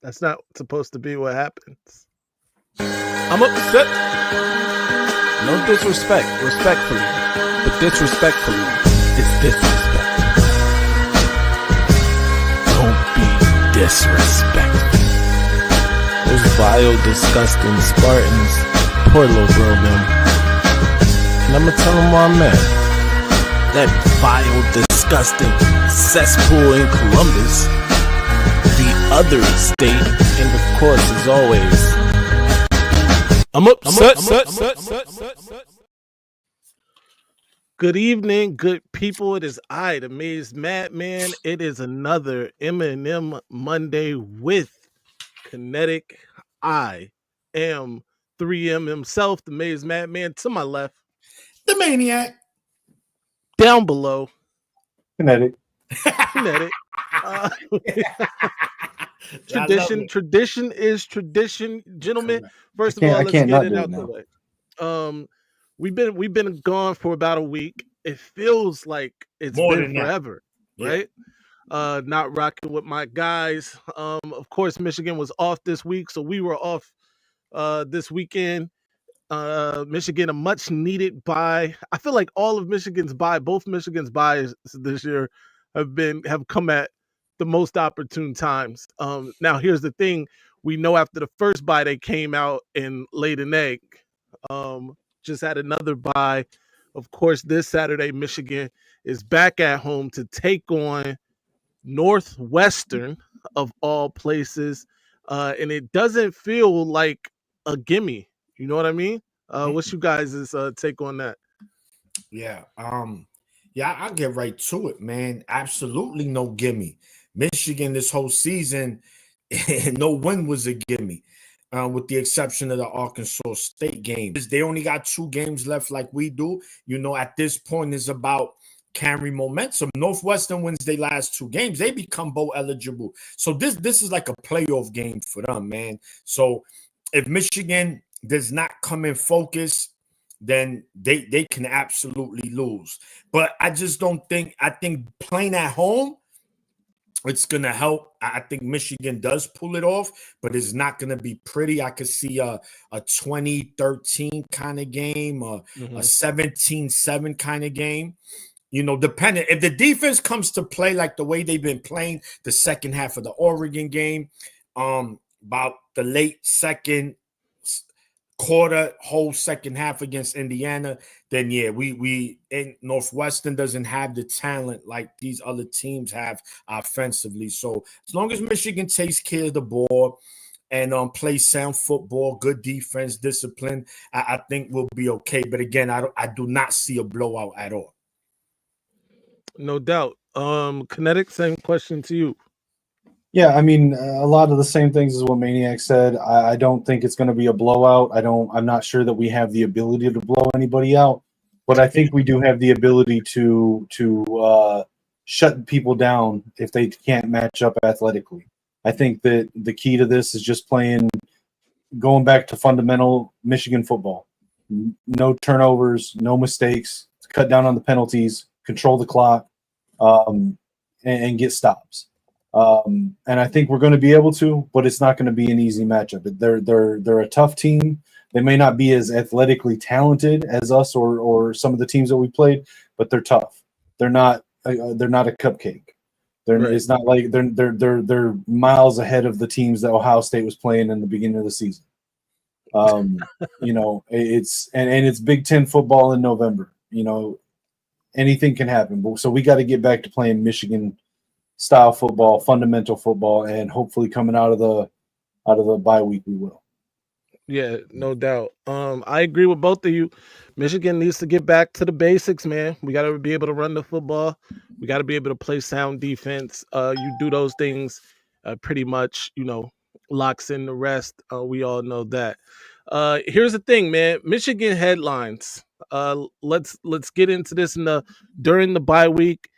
That's not supposed to be what happens. I'm upset. No disrespect, respectfully. But disrespectfully, it's disrespect. Don't be disrespectful. Those vile, disgusting Spartans. Poor little bro, them. And I'ma tell them where I'm at. That vile, disgusting cesspool in Columbus. The other state, and of course, as always, I'm upset. Good evening, good people. It is I, the Maze Madman. It is another M&M Monday with Kinteik. I am 3M himself, the Maze Madman. To my left, the Maniac. Down below, Kinteik. Tradition is tradition, gentlemen. First of all, let's get it out the way. We've been gone for about a week. It feels like it's been forever, right? Not rocking with my guys. Of course, Michigan was off this week, so we were off this weekend. Michigan, a much needed bye. I feel like all of Michigan's bye, both Michigan's byes this year have come at the most opportune times. Now here's the thing: we know after the first bye they came out and laid an egg. Just had another bye. Of course, this Saturday Michigan is back at home to take on Northwestern of all places, and it doesn't feel like a gimme. You know what I mean? What's you guys' take on that? Yeah. I'll get right to it, man. Absolutely no gimme. Michigan this whole season, no win was a gimme, with the exception of the Arkansas State game. They only got 2 games left like we do. You know, at this point, it's about carrying momentum. Northwestern wins their last 2 games. They become bowl eligible. So this is like a playoff game for them, man. So if Michigan does not come in focus, then they can absolutely lose. But I just don't think – I think playing at home, it's going to help. I think Michigan does pull it off, but it's not going to be pretty. I could see a 20-13 kind of game, a 17-7 kind of game. You know, depending – if the defense comes to play like the way they've been playing the second half of the Oregon game, about the late second quarter, whole second half against Indiana, then yeah, we in Northwestern doesn't have the talent like these other teams have offensively. So as long as Michigan takes care of the ball and plays sound football, good defense, discipline, I think we'll be okay. But again, I do not see a blowout at all. No doubt. Kinteik, same question to you. Yeah, I mean, a lot of the same things as what Maniac said. I don't think it's going to be a blowout. I'm not sure that we have the ability to blow anybody out, but I think we do have the ability to shut people down if they can't match up athletically. I think that the key to this is just going back to fundamental Michigan football. No turnovers, no mistakes, cut down on the penalties, control the clock, and get stops. And I think we're going to be able to, but it's not going to be an easy matchup. They're a tough team. They may not be as athletically talented as us or some of the teams that we played, but they're tough. They're not a cupcake. Right. It's not like they're miles ahead of the teams that Ohio State was playing in the beginning of the season. You know, it's Big Ten football in November. You know, anything can happen. So we got to get back to playing Michigan style football, fundamental football, and hopefully coming out of the bye week we will. Yeah, no doubt. I agree with both of you. Michigan needs to get back to the basics, man. We got to be able to run the football. We got to be able to play sound defense. You do those things, pretty much, you know, locks in the rest. We all know that. Here's the thing, man. Michigan headlines. Let's get into this during the bye week.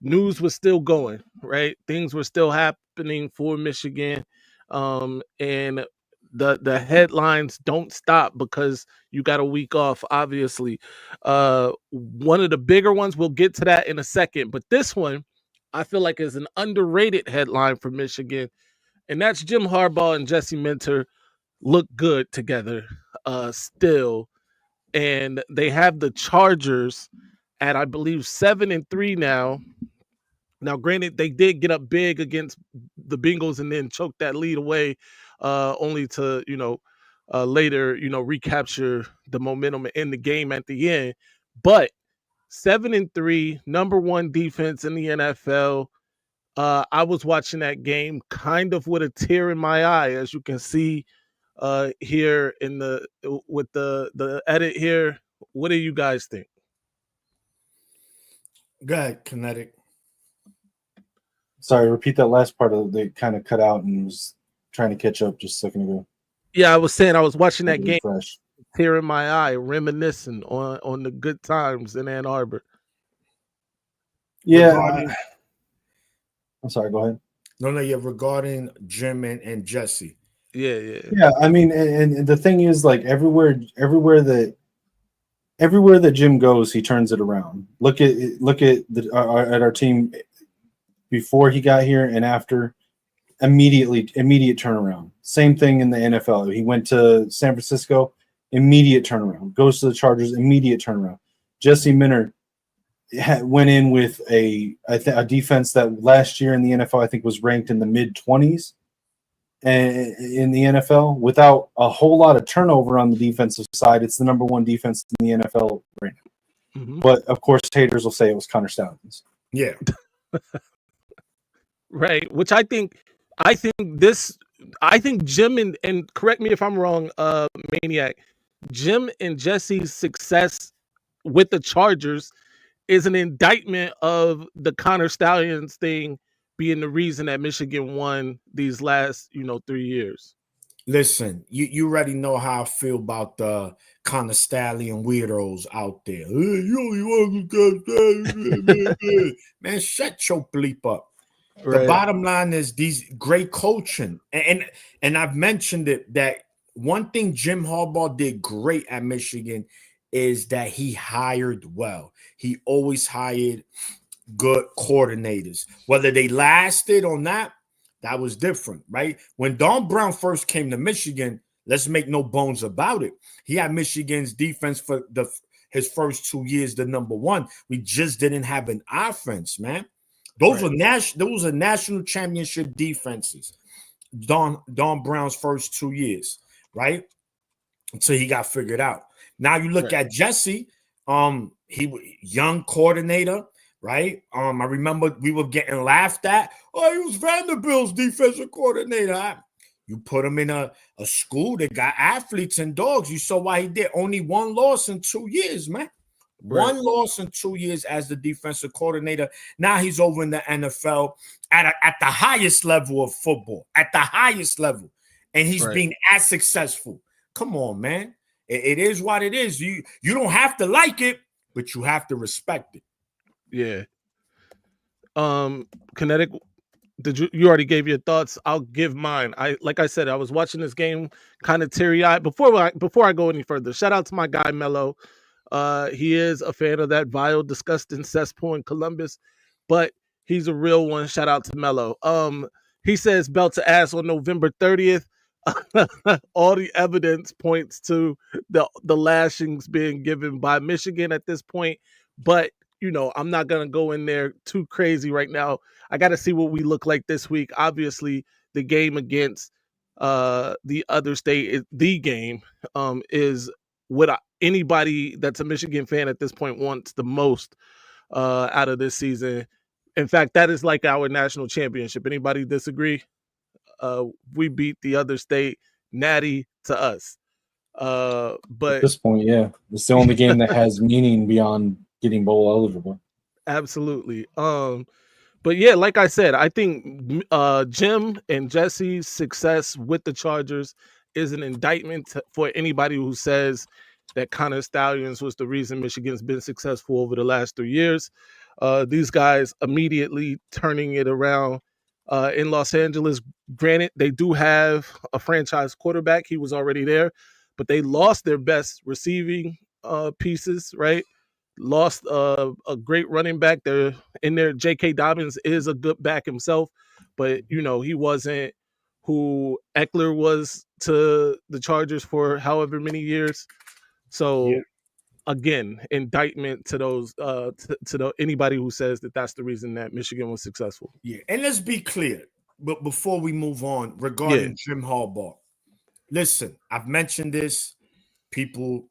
News was still going, right? Things were still happening for Michigan. And the headlines don't stop because you got a week off, obviously. One of the bigger ones, we'll get to that in a second. But this one, I feel like is an underrated headline for Michigan. and that's Jim Harbaugh and Jesse Minter look good together still. And they have the Chargers at, I believe, 7-3 now. Now, granted, they did get up big against the Bengals and then choke that lead away, only to, later, recapture the momentum in the game at the end. But 7-3, number one defense in the NFL. I was watching that game kind of with a tear in my eye, as you can see here in with the edit here. What do you guys think? Go ahead, Kinteik. Sorry, repeat that last part of they kind of cut out and was trying to catch up just a second ago. Yeah, I was saying I was watching that game, tear in my eye, reminiscing on the good times in Ann Arbor. Yeah. I'm sorry, go ahead. No, yeah, regarding Jim and Jesse. Yeah. I mean, and the thing is, like, everywhere that Jim goes, he turns it around. Look at our team before he got here and after. Immediate turnaround. Same thing in the NFL. He went to San Francisco, immediate turnaround. Goes to the Chargers, immediate turnaround. Jesse Minter went in with a defense that last year in the NFL I think was ranked in the mid-20s in the NFL without a whole lot of turnover on the defensive side. It's the number one defense in the NFL right now. Mm-hmm. But of course, haters will say it was Connor Stallions. Yeah. Right. Which I think Jim and correct me if I'm wrong, Maniac, Jim and Jesse's success with the Chargers is an indictment of the Connor Stallions thing being the reason that Michigan won these last, 3 years. Listen, you already know how I feel about the Connor Stallion weirdos out there. Hey, you only man, shut your bleep up. Right. The bottom line is these great coaching. And I've mentioned it that one thing Jim Harbaugh did great at Michigan is that he hired well. He always hired good coordinators. Whether they lasted or not, that was different, right? When Don Brown first came to Michigan, let's make no bones about it. He had Michigan's defense for his first 2 years, the number one. We just didn't have an offense, man. Those are national championship defenses. Don Brown's first 2 years, right? Until he got figured out. Now you look at Jesse, he was young coordinator, right? I remember we were getting laughed at. Oh, he was Vanderbilt's defensive coordinator. You put him in a school that got athletes and dogs. You saw why he did. Only one loss in 2 years, man. One loss in 2 years as the defensive coordinator. Now he's over in the NFL at the highest level of football, at the highest level. And he's being as successful. Come on, man. It is what it is. You don't have to like it, but you have to respect it. Yeah. Kinteik, you already gave your thoughts. I'll give mine. Like I said, I was watching this game kind of teary-eyed. Before I go any further, shout out to my guy Mello. He is a fan of that vile, disgusting cesspool in Columbus, but he's a real one. Shout out to Mello. He says belt to ass on November 30th. All the evidence points to the lashings being given by Michigan at this point, but I'm not gonna go in there too crazy right now. I got to see what we look like this week. Obviously, the game against the other state, the game is what anybody that's a Michigan fan at this point wants the most out of this season. In fact, that is like our national championship. Anybody disagree? We beat the other state, natty to us. But at this point, yeah, it's the only game that has meaning beyond getting bowl eligible. Absolutely. But yeah, like I said, I think Jim and Jesse's success with the Chargers is an indictment for anybody who says that Connor Stallions was the reason Michigan's been successful over the last 3 years. These guys immediately turning it around in Los Angeles. Granted, they do have a franchise quarterback. He was already there, but they lost their best receiving pieces, right? Lost a great running back. They're in there. J.K. Dobbins is a good back himself, but he wasn't who Eckler was to the Chargers for however many years. So again, indictment to those anybody who says that that's the reason that Michigan was successful. Yeah, and let's be clear, but before we move on regarding Jim Harbaugh, listen, I've mentioned this. People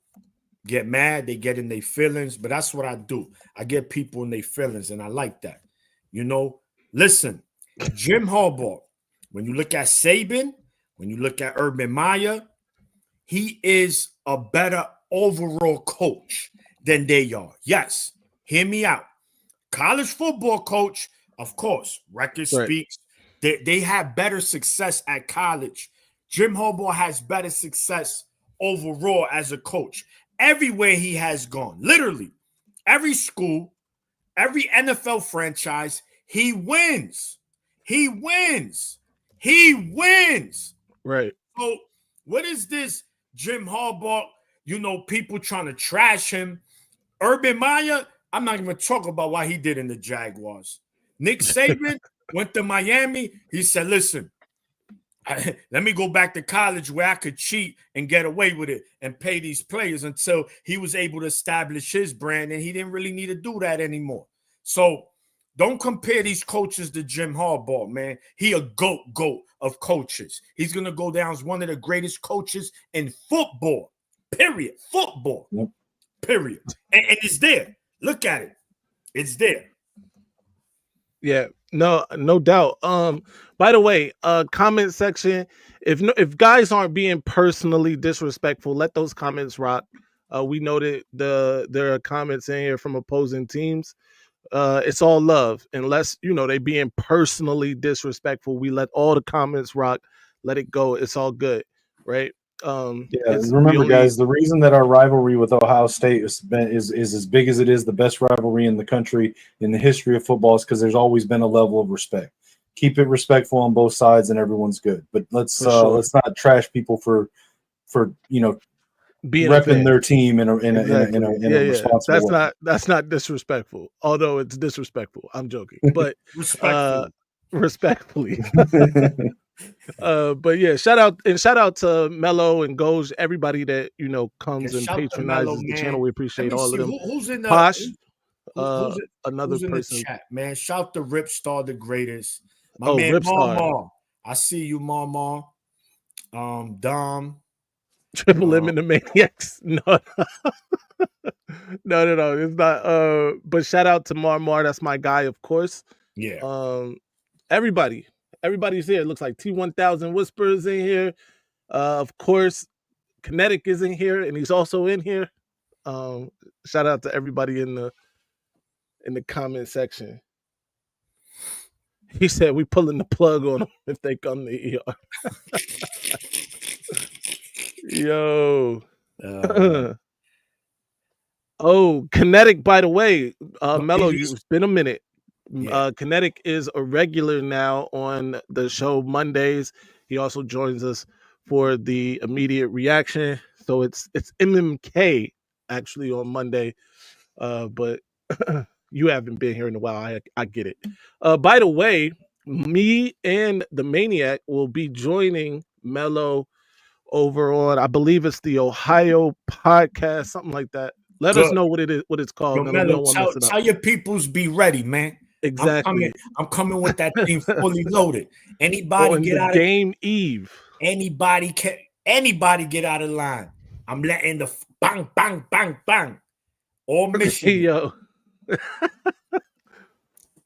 get mad, they get in their feelings, but that's what I do. I get people in their feelings, and I like that. You know, listen, Jim Harbaugh, when you look at Saban, when you look at Urban Meyer, he is a better overall coach than they are. Yes, hear me out. College football coach, of course, record speaks. They have better success at college. Jim Harbaugh has better success overall as a coach. Everywhere he has gone, literally, every school, every NFL franchise, he wins. He wins. He wins. Right. So what is this Jim Harbaugh, you know, people trying to trash him? Urban Meyer, I'm not even talking about what he did in the Jaguars. Nick Saban went to Miami. He said, listen, let me go back to college where I could cheat and get away with it and pay these players until he was able to establish his brand, and he didn't really need to do that anymore. So don't compare these coaches to Jim Harbaugh, man. He a GOAT of coaches. He's going to go down as one of the greatest coaches in football, period. Football, period. And it's there. Look at it. It's there. Yeah, no doubt. By the way, comment section, if guys aren't being personally disrespectful, let those comments rock. We know that there are comments in here from opposing teams. It's all love, unless they being personally disrespectful. We let all the comments rock, let it go. It's all good, right? Remember, guys, the reason that our rivalry with Ohio State is as big as it is, the best rivalry in the country in the history of football, is because there's always been a level of respect. Keep it respectful on both sides, and everyone's good. But let's not trash people for being repping their team in a responsible way. That's not disrespectful, although it's disrespectful. I'm joking, but respectfully. But yeah, shout out to Mello and Goj, everybody that comes and patronizes the channel. We appreciate all of them. Who's in the Posh, another person. In the chat, man. Shout to Ripstar, the greatest. My man, Ripstar. Marmar. I see you, Marmar. Dom. Triple M and the Maniacs. No. No. It's not. But shout out to Marmar. That's my guy, of course. Yeah. Everybody's here. It looks like T1000 Whispers in here. Of course, Kinteik is in here, and he's also in here. Shout out to everybody in the comment section. He said we pulling the plug on them if they come to ER. Yo. Oh, Kinteik, by the way, Mello, it's been a minute. Kinteik is a regular now on the show Mondays. He also joins us for the immediate reaction. So it's MMK actually on Monday. But you haven't been here in a while. I get it. By the way, me and the Maniac will be joining Mello over on, I believe it's the Ohio podcast, something like that. Let us know what it is, what it's called. Yo, Mello, tell your peoples be ready, man. Exactly. I'm coming with that thing fully loaded. Anybody get out game eve. Anybody get out of line. I'm letting the bang, bang, bang, bang. All Michigan. Yo.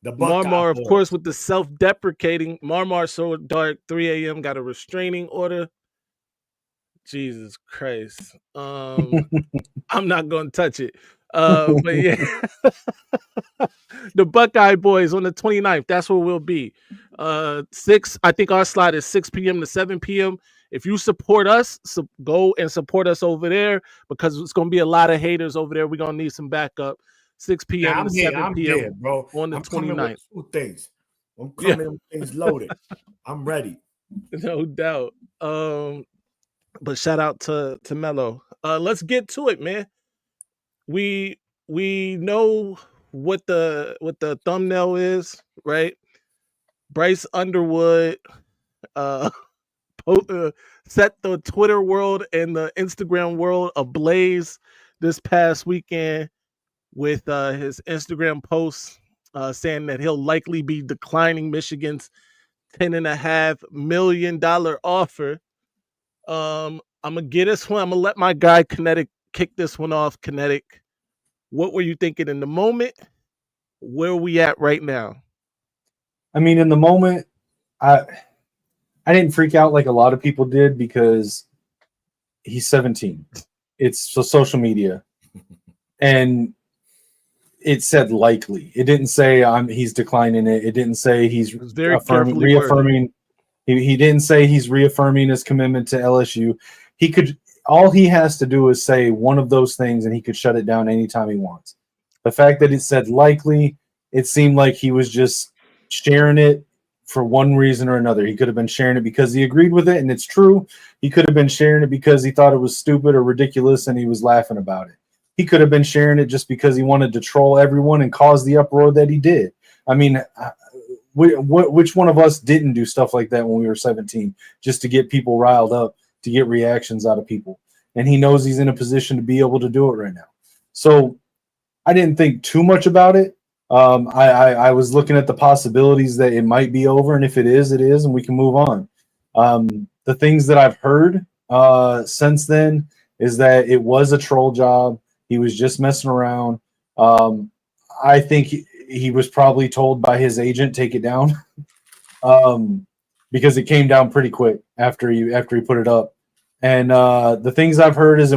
The Marmar, of course, with the self-deprecating. Marmar so dark, 3 a.m. got a restraining order. Jesus Christ. I'm not going to touch it. But yeah. The Buckeye Boys on the 29th. That's where we'll be. 6, I think our slot is 6 p.m. to 7 p.m. If you support us, go and support us over there, because it's going to be a lot of haters over there. We're going to need some backup. 6 p.m. to 7 p.m. Here, bro. On the 29th. Two things. I'm coming with things loaded. I'm ready. No doubt. But shout out to Mello. Let's get to it, man. We know what the thumbnail is, right? Bryce Underwood set the Twitter world and the Instagram world ablaze this past weekend with his Instagram posts saying that he'll likely be declining Michigan's $10.5 million offer. I'm gonna get this one. I'm gonna let my guy Kinteik kick this one off. Kinteik, what were you thinking in the moment? Where are we at right now? I mean, in the moment, I didn't freak out like a lot of people did because he's 17. It's social media, and it said likely. It didn't say he's declining it. It didn't say he's reaffirming. He didn't say he's reaffirming his commitment to LSU. He could. All he has to do is say one of those things, and he could shut it down anytime he wants. The fact that it said likely, it seemed like he was just sharing it for one reason or another. He could have been sharing it because he agreed with it, and it's true. He could have been sharing it because he thought it was stupid or ridiculous, and he was laughing about it. He could have been sharing it just because he wanted to troll everyone and cause the uproar that he did. I mean, which one of us didn't do stuff like that when we were 17 just to get people riled up, to get reactions out of people? And he knows he's in a position to be able to do it right now. So I didn't think too much about it. I was looking at the possibilities that it might be over, and if it is, and we can move on. The things that I've heard since then is that it was a troll job. He was just messing around. I think he was probably told by his agent, take it down, because it came down pretty quick after he put it up. And the things I've heard is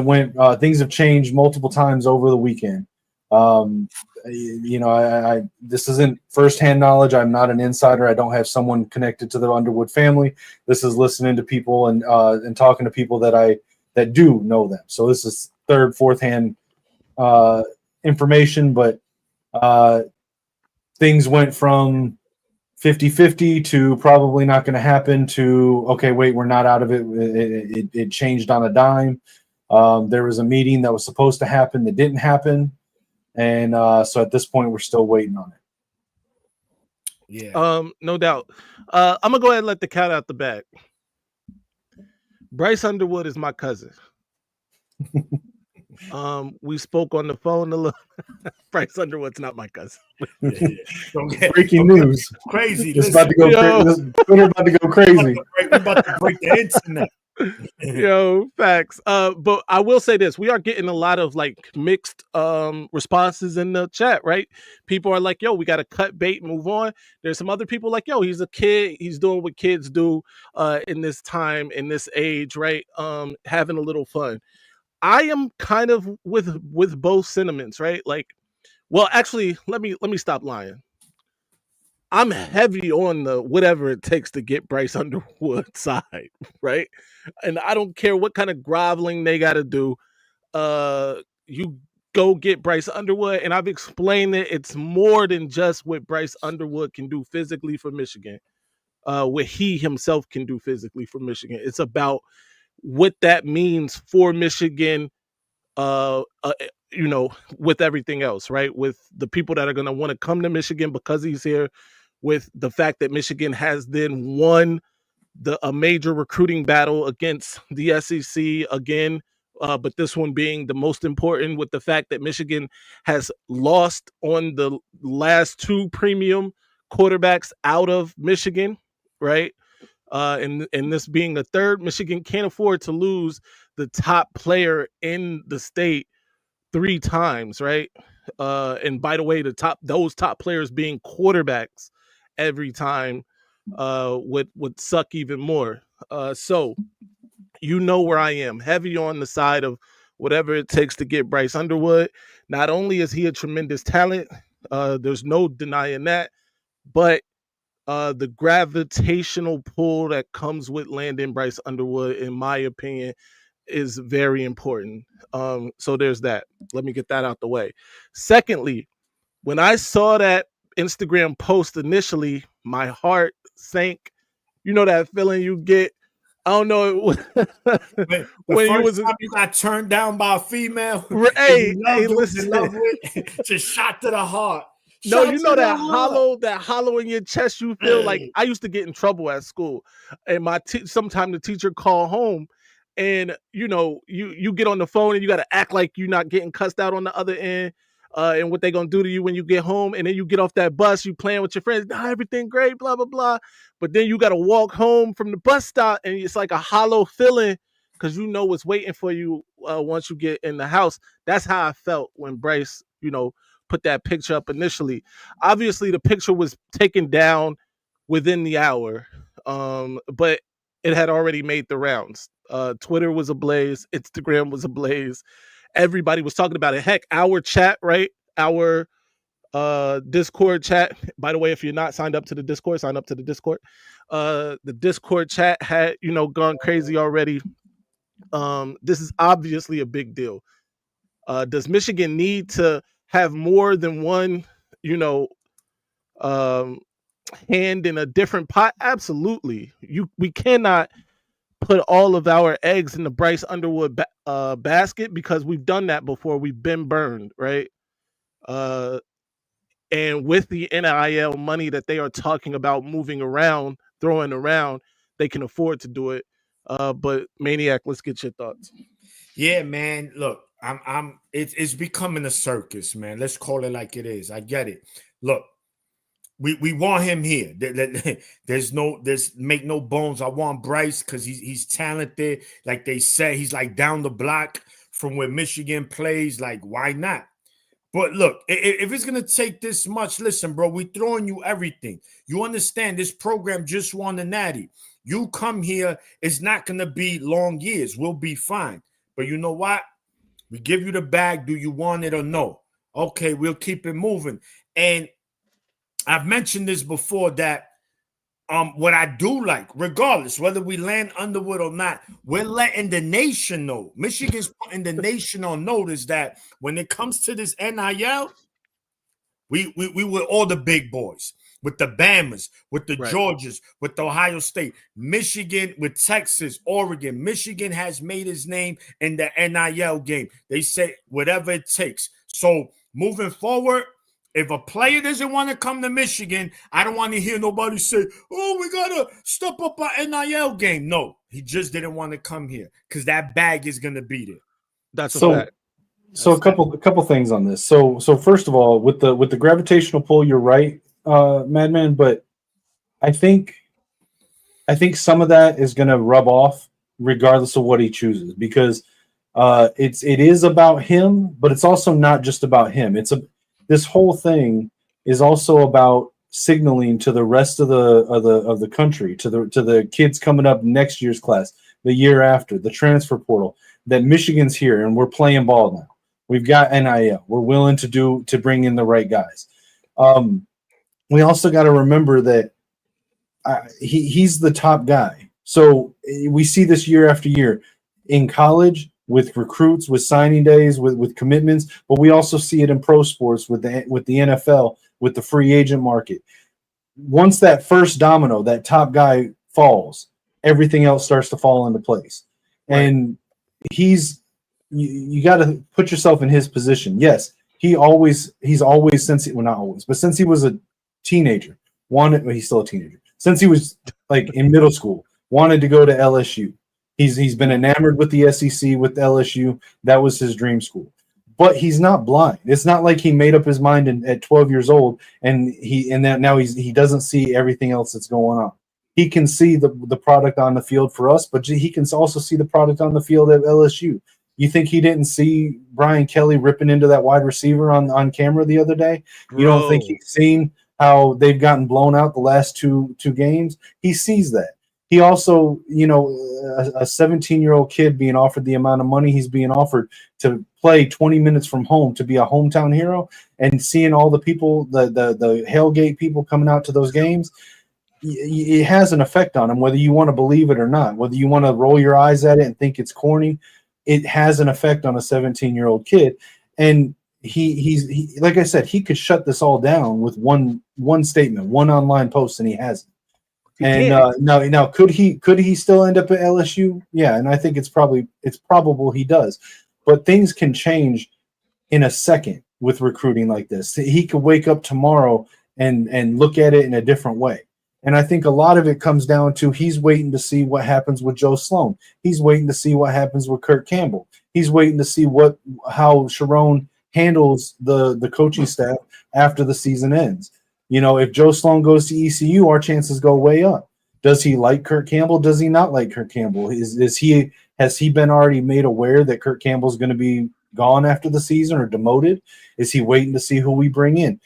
things have changed multiple times over the weekend. This isn't firsthand knowledge. I'm not an insider. I don't have someone connected to the Underwood family. This is listening to people and talking to people that do know them. So this is third, fourth hand information, but things went from 50-50 to probably not going to happen to, okay, wait, we're not out of it. It changed on a dime. There was a meeting that was supposed to happen that didn't happen. And so at this point, we're still waiting on it. Yeah. No doubt. I'm going to go ahead and let the cat out the bag. Bryce Underwood is my cousin. We spoke on the phone a little. Bryce Underwood's not my cousin. Breaking news. Crazy. It's about to go crazy. Twitter about to go crazy. We're about to break the internet. Yo, facts. But I will say this: we are getting a lot of like mixed responses in the chat. Right? People are like, "Yo, we got to cut bait, move on." There's some other people like, "Yo, he's a kid. He's doing what kids do in this time, in this age, right? Having a little fun." I am kind of with both sentiments, right? Like, well, actually, let me stop lying. I'm heavy on the whatever it takes to get Bryce Underwood side, right? And I don't care what kind of groveling they got to do. You go get Bryce Underwood, and I've explained that it's more than just what Bryce Underwood can do physically for Michigan, what he himself can do physically for Michigan. It's about what that means for Michigan, with everything else, right? With the people that are going to want to come to Michigan because he's here, with the fact that Michigan has then won a major recruiting battle against the SEC again, but this one being the most important, with the fact that Michigan has lost on the last two premium quarterbacks out of Michigan, right? And this being the third, Michigan can't afford to lose the top player in the state 3 times, right? And by the way, those top players being quarterbacks every time would suck even more. So you know where I am, heavy on the side of whatever it takes to get Bryce Underwood. Not only is he a tremendous talent, there's no denying that, but the gravitational pull that comes with landing Bryce Underwood, in my opinion, is very important. So there's that. Let me get that out the way. Secondly, when I saw that Instagram post initially, my heart sank. You know that feeling you get? I don't know. You got turned down by a female. Hey, listen. Just shot to the heart. No, you know that hollow in your chest you feel like. I used to get in trouble at school, and sometimes the teacher call home, and you get on the phone and you got to act like you're not getting cussed out on the other end, and what they gonna do to you when you get home, and then you get off that bus, you playing with your friends, everything great, blah blah blah, but then you got to walk home from the bus stop, and it's like a hollow feeling because you know what's waiting for you once you get in the house. That's how I felt when Bryce, put that picture up initially. Obviously, the picture was taken down within the hour, but it had already made the rounds. Twitter was ablaze. Instagram was ablaze. Everybody was talking about it. Heck, our chat, right? Our Discord chat. By the way, if you're not signed up to the Discord, sign up to the Discord. The Discord chat had, gone crazy already. This is obviously a big deal. Does Michigan need to have more than one, hand in a different pot? Absolutely. We cannot put all of our eggs in the Bryce Underwood basket because we've done that before. We've been burned, right? And with the NIL money that they are talking about moving around, throwing around, they can afford to do it. But Maniac, let's get your thoughts. Yeah, man. Look, it's becoming a circus, man. Let's call it like it is. I get it. Look, we want him here. There's make no bones. I want Bryce because he's talented. Like they said, he's like down the block from where Michigan plays. Like, why not? But look, if it's gonna take this much, listen, bro, we throwing you everything. You understand this program just won a natty. You come here, it's not gonna be long years. We'll be fine. But you know what? We give you the bag. Do you want it or no? Okay, we'll keep it moving. And I've mentioned this before that what I do like, regardless whether we land Underwood or not, we're letting the nation know. Michigan's putting the nation on notice that when it comes to this NIL, we were all the big boys. With the Bamas, with the Georgias, with the Ohio State, Michigan, with Texas, Oregon. Michigan has made his name in the NIL game. They say whatever it takes. So moving forward, if a player doesn't want to come to Michigan, I don't want to hear nobody say, oh, we got to step up our NIL game. No, he just didn't want to come here because that bag is going to be there. That's a fact. So a couple things on this. So first of all, with the gravitational pull, you're right, Madman, but I think some of that is going to rub off regardless of what he chooses because it is about him, but it's also not just about him. This whole thing is also about signaling to the rest of the country, to the kids coming up next year's class, the year after, the transfer portal, that Michigan's here and we're playing ball now. We've got NIL. We're willing to bring in the right guys. We also got to remember that he's the top guy. So we see this year after year in college with recruits, with signing days, with commitments, but we also see it in pro sports with the NFL, with the free agent market. Once that first domino, that top guy falls, everything else starts to fall into place. Right. And you got to put yourself in his position. Yes, he's always since he was a teenager, he's still a teenager. Since he was like in middle school, wanted to go to LSU. He's been enamored with the SEC, with LSU. That was his dream school. But he's not blind. It's not like he made up his mind at 12 years old and now he doesn't see everything else that's going on. He can see the product on the field for us, but he can also see the product on the field at LSU. You think he didn't see Brian Kelly ripping into that wide receiver on camera the other day? You don't think he's seen how they've gotten blown out the last two games? He sees that. He also, a 17-year-old kid being offered the amount of money he's being offered to play 20 minutes from home, to be a hometown hero, and seeing all the people, the Hellgate people coming out to those games, it has an effect on him, whether you want to believe it or not, whether you want to roll your eyes at it and think it's corny. It has an effect on a 17-year-old kid. And he like I said, he could shut this all down with one statement, one online post, and he hasn't. And now could he still end up at LSU? Yeah, and I think it's probable he does. But things can change in a second. with recruiting like this. He could wake up tomorrow and look at it in a different way. And I think a lot of it comes down to he's waiting to see what happens with Joe Sloan. He's waiting to see what happens with Kurt Campbell. He's waiting to see how Sharon handles the coaching staff after the season ends. You know, if Joe Sloan goes to ECU, our chances go way up. Does he like Kurt Campbell? Does he not like Kurt Campbell? Has he been already made aware that Kurt Campbell's going to be gone after the season or demoted? Is he waiting to see who we bring in?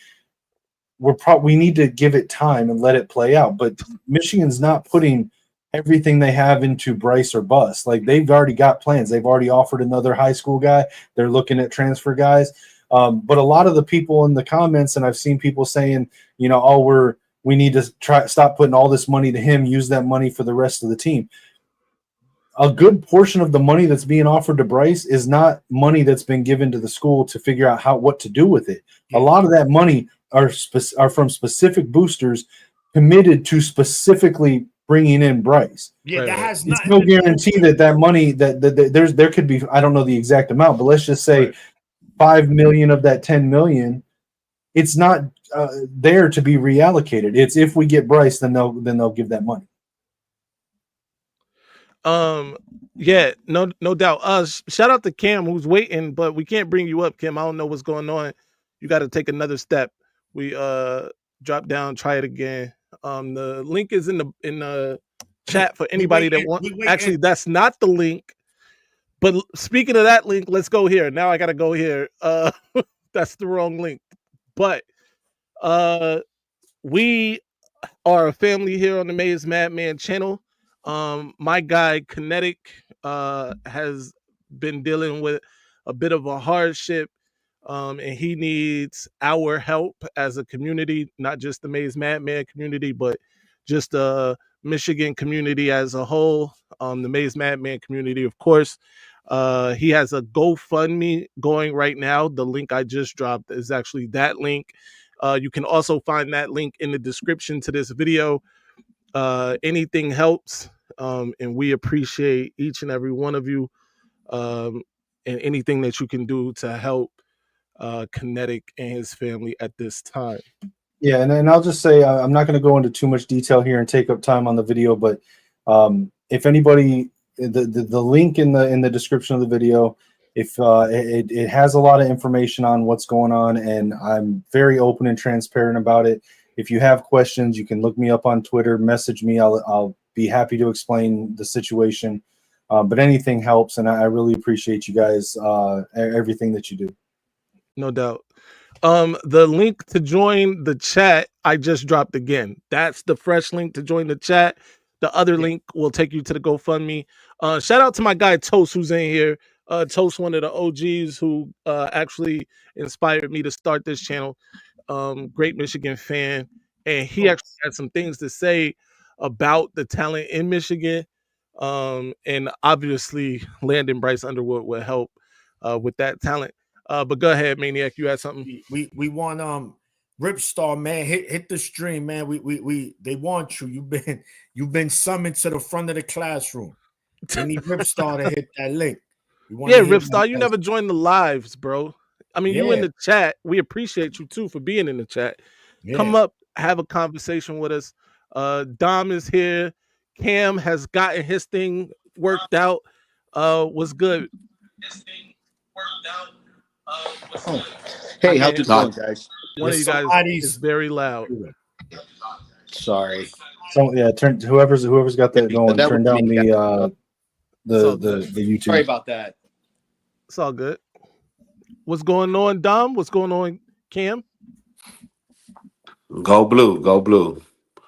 We need to give it time and let it play out. But Michigan's not putting everything they have into Bryce or bust. Like, they've already got plans. They've already offered another high school guy. They're looking at transfer guys. But a lot of the people in the comments, and I've seen people saying, you know, we need to stop putting all this money to him, use that money for the rest of the team. A good portion of the money that's being offered to Bryce is not money that's been given to the school to figure out what to do with it. A lot of that money are from specific boosters committed to specifically bringing in Bryce. Yeah, that has it's no guarantee that money that there could be, I don't know the exact amount, but let's just say $5 million of that $10 million. It's not there to be reallocated. It's if we get Bryce, then they'll give that money. Yeah, no doubt. Shout out to Cam who's waiting, but we can't bring you up, Cam. I don't know what's going on. You got to take another step. We drop down, try it again. The link is in the chat for anybody that wants. Actually, that's not the link. But speaking of that link, let's go here. Now I got to go here. That's the wrong link. But we are a family here on the Maze Madman channel. My guy Kinteik has been dealing with a bit of a hardship, and he needs our help as a community, not just the Maze Madman community, but just the Michigan community as a whole. The Maze Madman community, of course. He has a GoFundMe going right now. The link I just dropped is actually that link. You can also find that link in the description to this video. Anything helps, and we appreciate each and every one of you, and anything that you can do to help Kinteik and his family at this time. Yeah, and I'll just say I'm not going to go into too much detail here and take up time on the video, but if anybody, the link in the description of the video, if it has a lot of information on what's going on, and I'm very open and transparent about it. If you have questions, you can look me up on Twitter, message me. I'll be happy to explain the situation. But anything helps, and I really appreciate you guys, everything that you do. No doubt. The link to join the chat I just dropped again. That's the fresh link to join the chat. The other link will take you to the GoFundMe. Shout out to my guy Toast who's in here. Toast, one of the OGs who actually inspired me to start this channel. Great Michigan fan, and he actually had some things to say about the talent in Michigan. And obviously landing Bryce Underwood will help with that talent. But go ahead, Maniac. You had something. We want Ripstar, man. Hit the stream, man. They want you. You've been summoned to the front of the classroom. They need Ripstar to hit that link. Yeah, Ripstar, you never joined the lives, bro. I mean, you in the chat. We appreciate you too for being in the chat. Yeah. Come up, have a conversation with us. Dom is here. Cam has gotten his thing worked out. What's good? His thing worked out. Hey, how's it going, guys? One of you guys is very loud. Sorry. So yeah, whoever's got that going. Turn down the YouTube. Sorry about that. It's all good. What's going on, Dom? What's going on, Cam? Go blue. Go blue.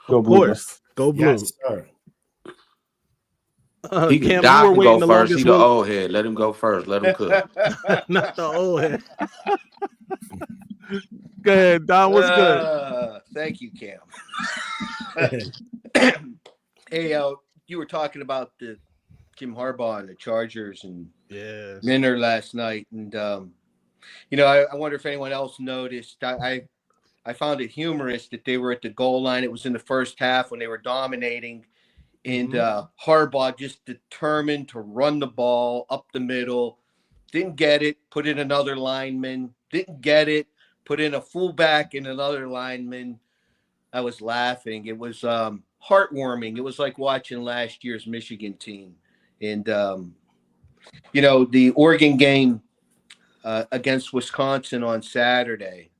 Go blue. Of course. Go blue. Yes, sir. He can go first. He the old head. Let him go first. Let him cook. Not the old head. Go ahead, Dom. What's good? Thank you, Cam. Hey, you were talking about the Jim Harbaugh and the Chargers and Minner last night, and I wonder if anyone else noticed. I found it humorous that they were at the goal line. It was in the first half when they were dominating, and Harbaugh just determined to run the ball up the middle, Didn't get it, put in another lineman. Didn't get it, put in a fullback and another lineman. I was laughing. It was heartwarming. It was like watching last year's Michigan team. And, the Oregon game against Wisconsin on Saturday.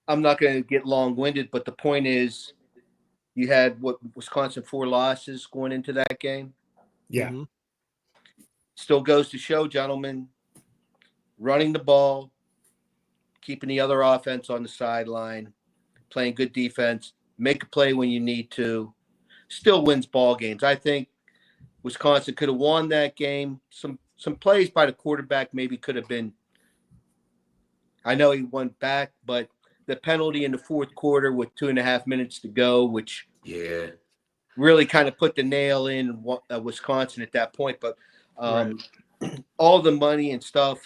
I'm not going to get long-winded, but the point is you had, Wisconsin 4 losses going into that game? Yeah. Mm-hmm. Still goes to show, gentlemen, running the ball, keeping the other offense on the sideline, playing good defense, make a play when you need to, still wins ball games. I think Wisconsin could have won that game. Some plays by the quarterback maybe could have been, I know he went back, but the penalty in the fourth quarter with 2.5 minutes to go, which really kind of put the nail in Wisconsin at that point. But all the money and stuff,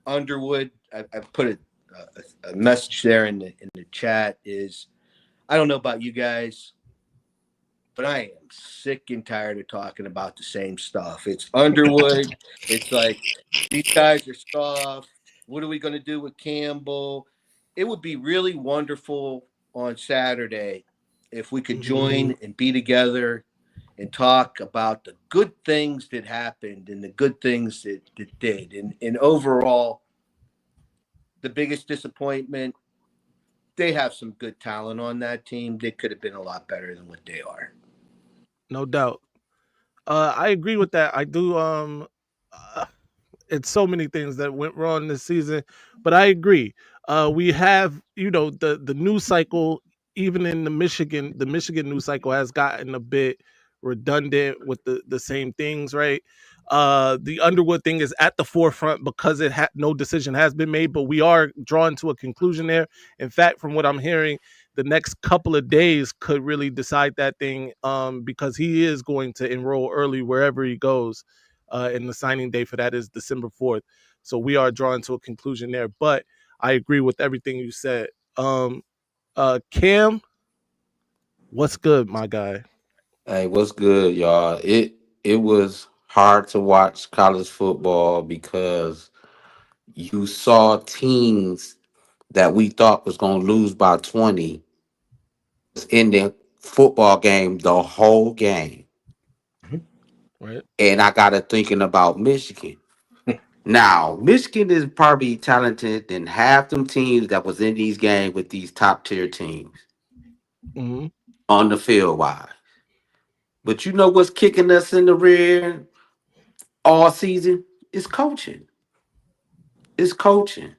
Underwood, I put a message there in the chat is, I don't know about you guys, but I am sick and tired of talking about the same stuff. It's Underwood. It's like, these guys are soft. What are we going to do with Campbell? It would be really wonderful on Saturday if we could join and be together and talk about the good things that happened and the good things that did. And overall, the biggest disappointment, they have some good talent on that team. They could have been a lot better than what they are. No doubt. I agree with that. I do. It's so many things that went wrong this season, but I agree. We have, the news cycle, even in the Michigan news cycle has gotten a bit redundant with the same things, right? The Underwood thing is at the forefront because no decision has been made, but we are drawn to a conclusion there. In fact, from what I'm hearing, the next couple of days could really decide that thing, because he is going to enroll early wherever he goes. And the signing day for that is December 4th. So we are drawn to a conclusion there. But I agree with everything you said. Cam, what's good, my guy? Hey, what's good, y'all? It was hard to watch college football because you saw teams that we thought was gonna lose by 20 in the football game the whole game. Right. And I got to thinking about Michigan. Now, Michigan is probably talented than half them teams that was in these games with these top tier teams on the field wise. But you know what's kicking us in the rear all season? It's coaching. It's coaching.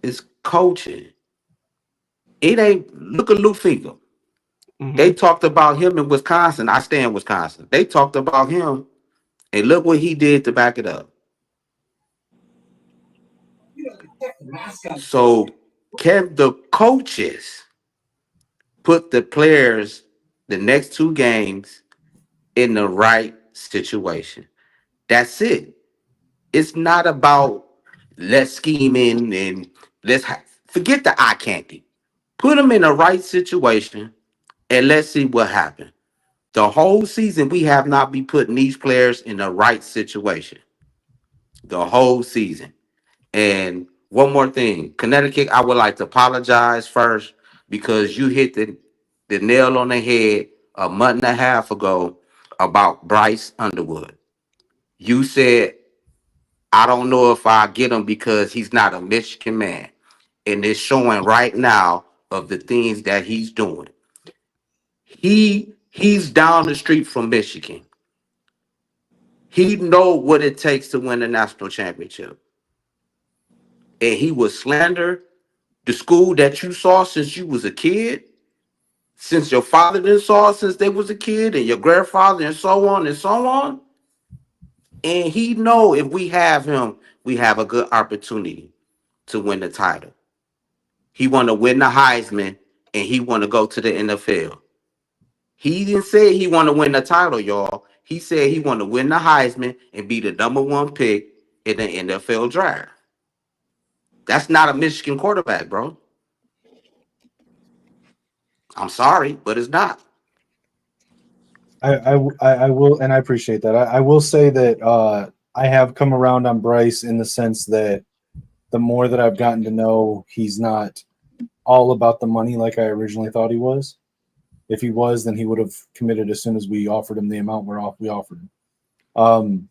It's coaching. It ain't, look at Lou Finger. They talked about him in Wisconsin. I stay in Wisconsin. They talked about him, and look what he did to back it up. So can the coaches put the players the next 2 games in the right situation? That's it. It's not about let's scheme in and forget the eye candy. Put them in the right situation and let's see what happens. The whole season we have not been putting these players in the right situation. The whole season. And one more thing, Connecticut, I would like to apologize first because you hit the nail on the head a month and a half ago about Bryce Underwood. You said, I don't know if I get him because he's not a Michigan man. And it's showing right now of the things that he's doing. He's down the street from Michigan. He know what it takes to win a national championship. And he was slander the school that you saw since you was a kid, since your father didn't saw since they was a kid, and your grandfather, and so on and so on. And he know if we have him, we have a good opportunity to win the title. He want to win the Heisman, and he want to go to the NFL. He didn't say he want to win the title, y'all. He said he want to win the Heisman and be the #1 pick in the NFL draft. That's not a Michigan quarterback, bro. I'm sorry, but it's not. I will, and I appreciate that. I will say that I have come around on Bryce in the sense that the more that I've gotten to know, he's not all about the money like I originally thought he was. If he was, then he would have committed as soon as we offered him the amount we offered him.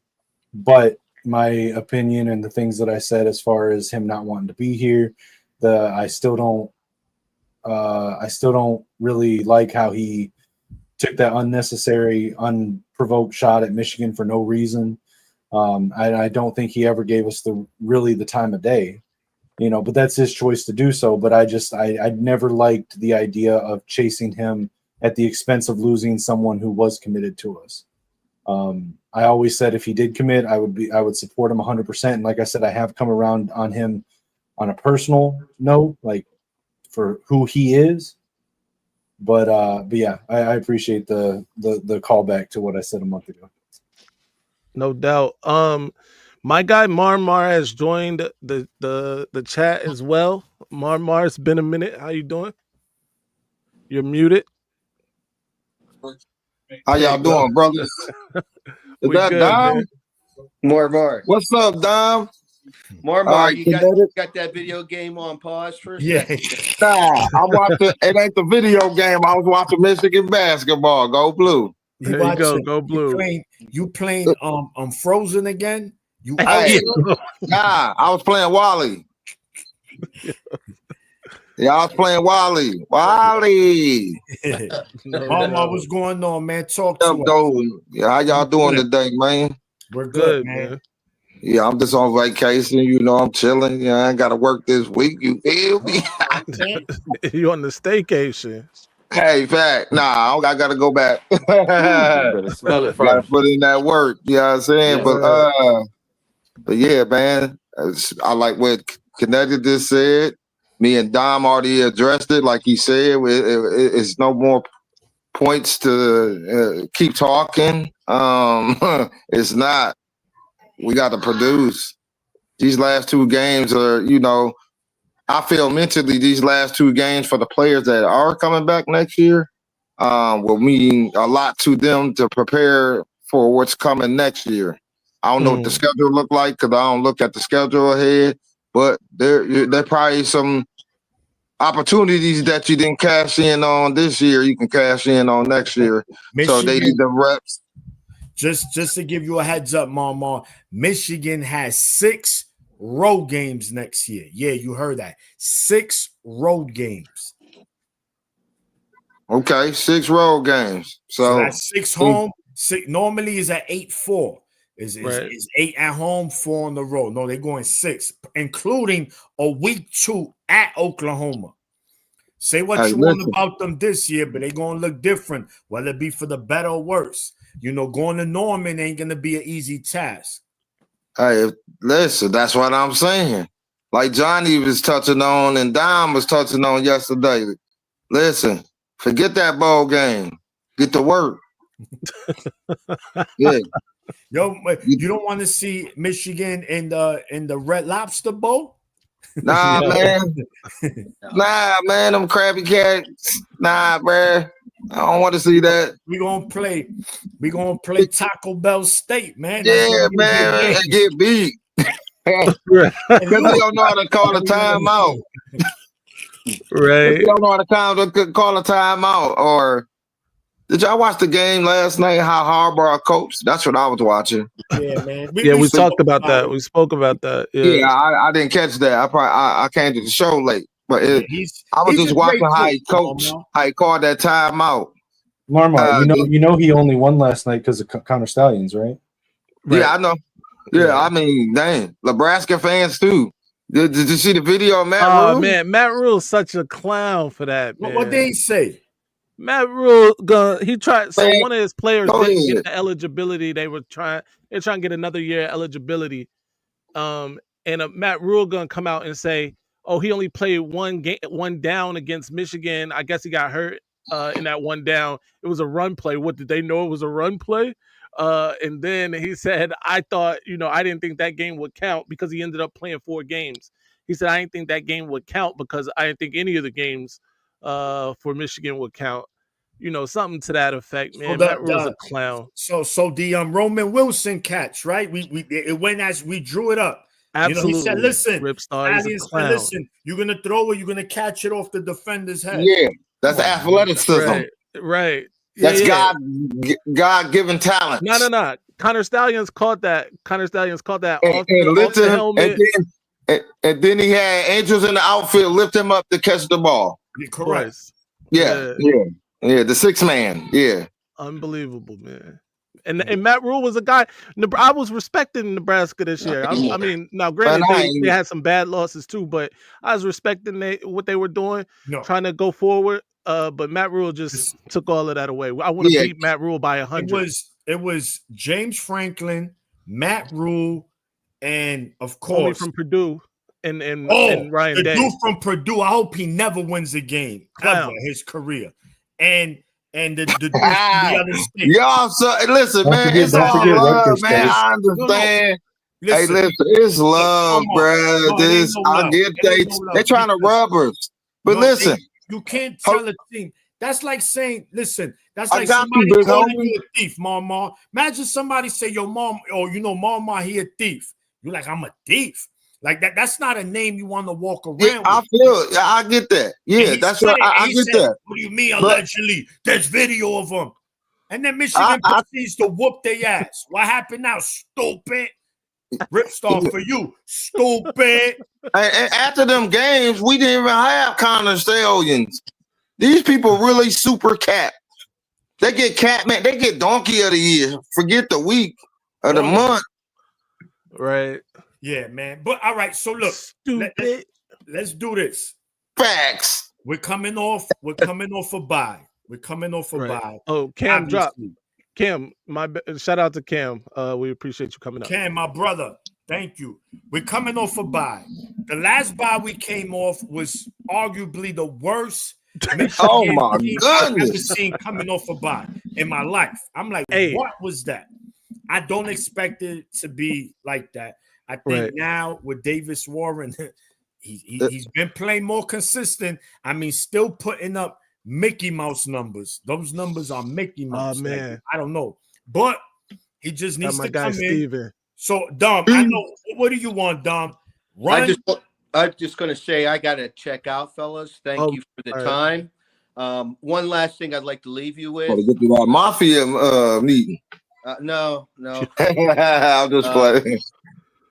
But my opinion and the things that I said as far as him not wanting to be here, I still don't really like how he took that unnecessary, unprovoked shot at Michigan for no reason. I don't think he ever gave us the time of day, but that's his choice to do so. But I never liked the idea of chasing him at the expense of losing someone who was committed to us. I always said if he did commit, I would support him 100%. And like I said, I have come around on him on a personal note, like for who he is. But yeah, I appreciate the callback to what I said a month ago. No doubt. My guy Marmar has joined the chat as well. Marmar, it's been a minute. How you doing? You're muted. How y'all doing, brothers? Is that good, Dom? Man. More. What's up, Dom? More. Right, you got that video game on pause for a second? Nah, I'm watching. It ain't the video game. I was watching Michigan basketball. Go Blue. There you go. Go Blue. You playing Frozen again? Hey, nah, I was playing Wally. Yeah, I was playing Wally. Mama, what's going on, man? Talk to us. Yeah, how y'all doing today, man? We're good, man. Yeah, I'm just on vacation. I'm chilling. Yeah, I ain't got to work this week. You feel me? You on the staycation? Hey, fact. Nah, I got to go back. Better smell it first. Got to put in that work. You know what I'm saying? Yeah. But yeah, man. I like what Kinteik just said. Me and Dom already addressed it. Like he said, it's no more points to keep talking. It's not. We got to produce. These last two games are, I feel mentally these last two games for the players that are coming back next year will mean a lot to them to prepare for what's coming next year. I don't know what the schedule look like because I don't look at the schedule ahead, but there probably some opportunities that you didn't cash in on this year, you can cash in on next year. So they need the reps. Just to give you a heads up, Mama, Michigan has 6 road games next year. Yeah, you heard that. 6 road games. Okay, 6 road games. So that's 6 home. 6 normally is at 8-4. Is 8 at home, 4 on the road. No, they're going 6, including a week 2 at Oklahoma. Say what you want about them this year, but they're going to look different, whether it be for the better or worse. Going to Norman ain't going to be an easy task. Hey, listen, that's what I'm saying. Like Johnny was touching on and Dom was touching on yesterday. Listen, forget that bowl game. Get to work. Yeah. Yo, you don't want to see Michigan in the Red Lobster Bowl? Nah, man. Nah, man, them Krabby Cats. Nah, bruh. I don't want to see that. We're gonna play Taco Bell State, man. Yeah, man, and get beat. Because they don't know how to call a timeout. Right. They don't know how to call a timeout. Or did y'all watch the game last night? How Harbaugh coached? That's what I was watching. Yeah, man. We talked about that. We spoke about that. Yeah, I didn't catch that. I came to the show late, but I was just watching how he coached, how he called that timeout. Marmar, he only won last night because of Connor Stallions, right? Yeah, I know. Yeah, I mean, dang, Nebraska fans too. Did you see the video of Matt Rule? Oh man, Matt Rule's such a clown for that. Man. What did he say? Matt Rule, he tried. So one of his players didn't get the eligibility. They're trying to get another year eligibility. And Matt Rule gonna come out and say, "Oh, he only played one down against Michigan. I guess he got hurt in that one down. It was a run play. What did they know it was a run play?" And then he said, "I thought, I didn't think that game would count because he ended up playing 4 games." He said, "I didn't think that game would count because I didn't think any of the games for Michigan would count." something to that effect, man. Matt Rule's a clown. So the Roman Wilson catch, right? It went as we drew it up. Absolutely. He said, "Listen, Ripstar is a clown. Listen, you're gonna throw it, you're gonna catch it off the defender's head." Yeah, that's athleticism. Right. That's God-given talent. No. Connor Stallions caught that. Off the helmet. And then he had angels in the outfield lift him up to catch the ball. Correct. Yeah. The sixth man. Yeah. Unbelievable, man. And Matt Rule was a guy. I was respecting Nebraska this year. I mean, now granted they had some bad losses too, but I was respecting what they were doing, trying to go forward. But Matt Rule just took all of that away. I want to beat Matt Rule by 100. It was James Franklin, Matt Rule, and of course from Purdue and Ryan Day. Dude from Purdue. I hope he never wins a game ever in his career. And the other state. Y'all, listen, man. It's all love, man. I understand. No. Hey, listen, it's love, bro. I get they're trying to rub us, but listen, you can't tell a team. That's like saying, listen, that's like somebody calling you a thief, Mama. Imagine somebody say your mom, or Mama, he a thief. You're like, I'm a thief. Like that. That's not a name you want to walk around with. I feel it. I get that. Yeah, that's what I get that. What do you mean, allegedly? There's video of them. And then Michigan proceeds to whoop their ass. What happened now, stupid? Ripstar for you, stupid. And after them games, we didn't even have Connor Stallions. These people really super cat. They get cat, man. They get donkey of the year. Forget the week of the month. Right. Yeah, man. But all right. So look, let's do this. Facts. We're coming off a bye. Bye. Oh, Cam dropped. Cam, shout out to Cam. We appreciate you coming up. Cam, my brother. Thank you. We're coming off a bye. The last bye we came off was arguably the worst oh my goodness I've ever seen coming off a bye in my life. I'm like, what was that? I don't expect it to be like that. I think now with Davis Warren, he's been playing more consistent. I mean, still putting up Mickey Mouse numbers. Those numbers are Mickey Mouse. Oh man, like, I don't know, but he just needs to come Steven. in. So Dom, I know. What do you want, Dom? I'm just going to say I got to check out, fellas. Thank you for the time. One last thing I'd like to leave you with. Get to our mafia meeting. No. I'll just play.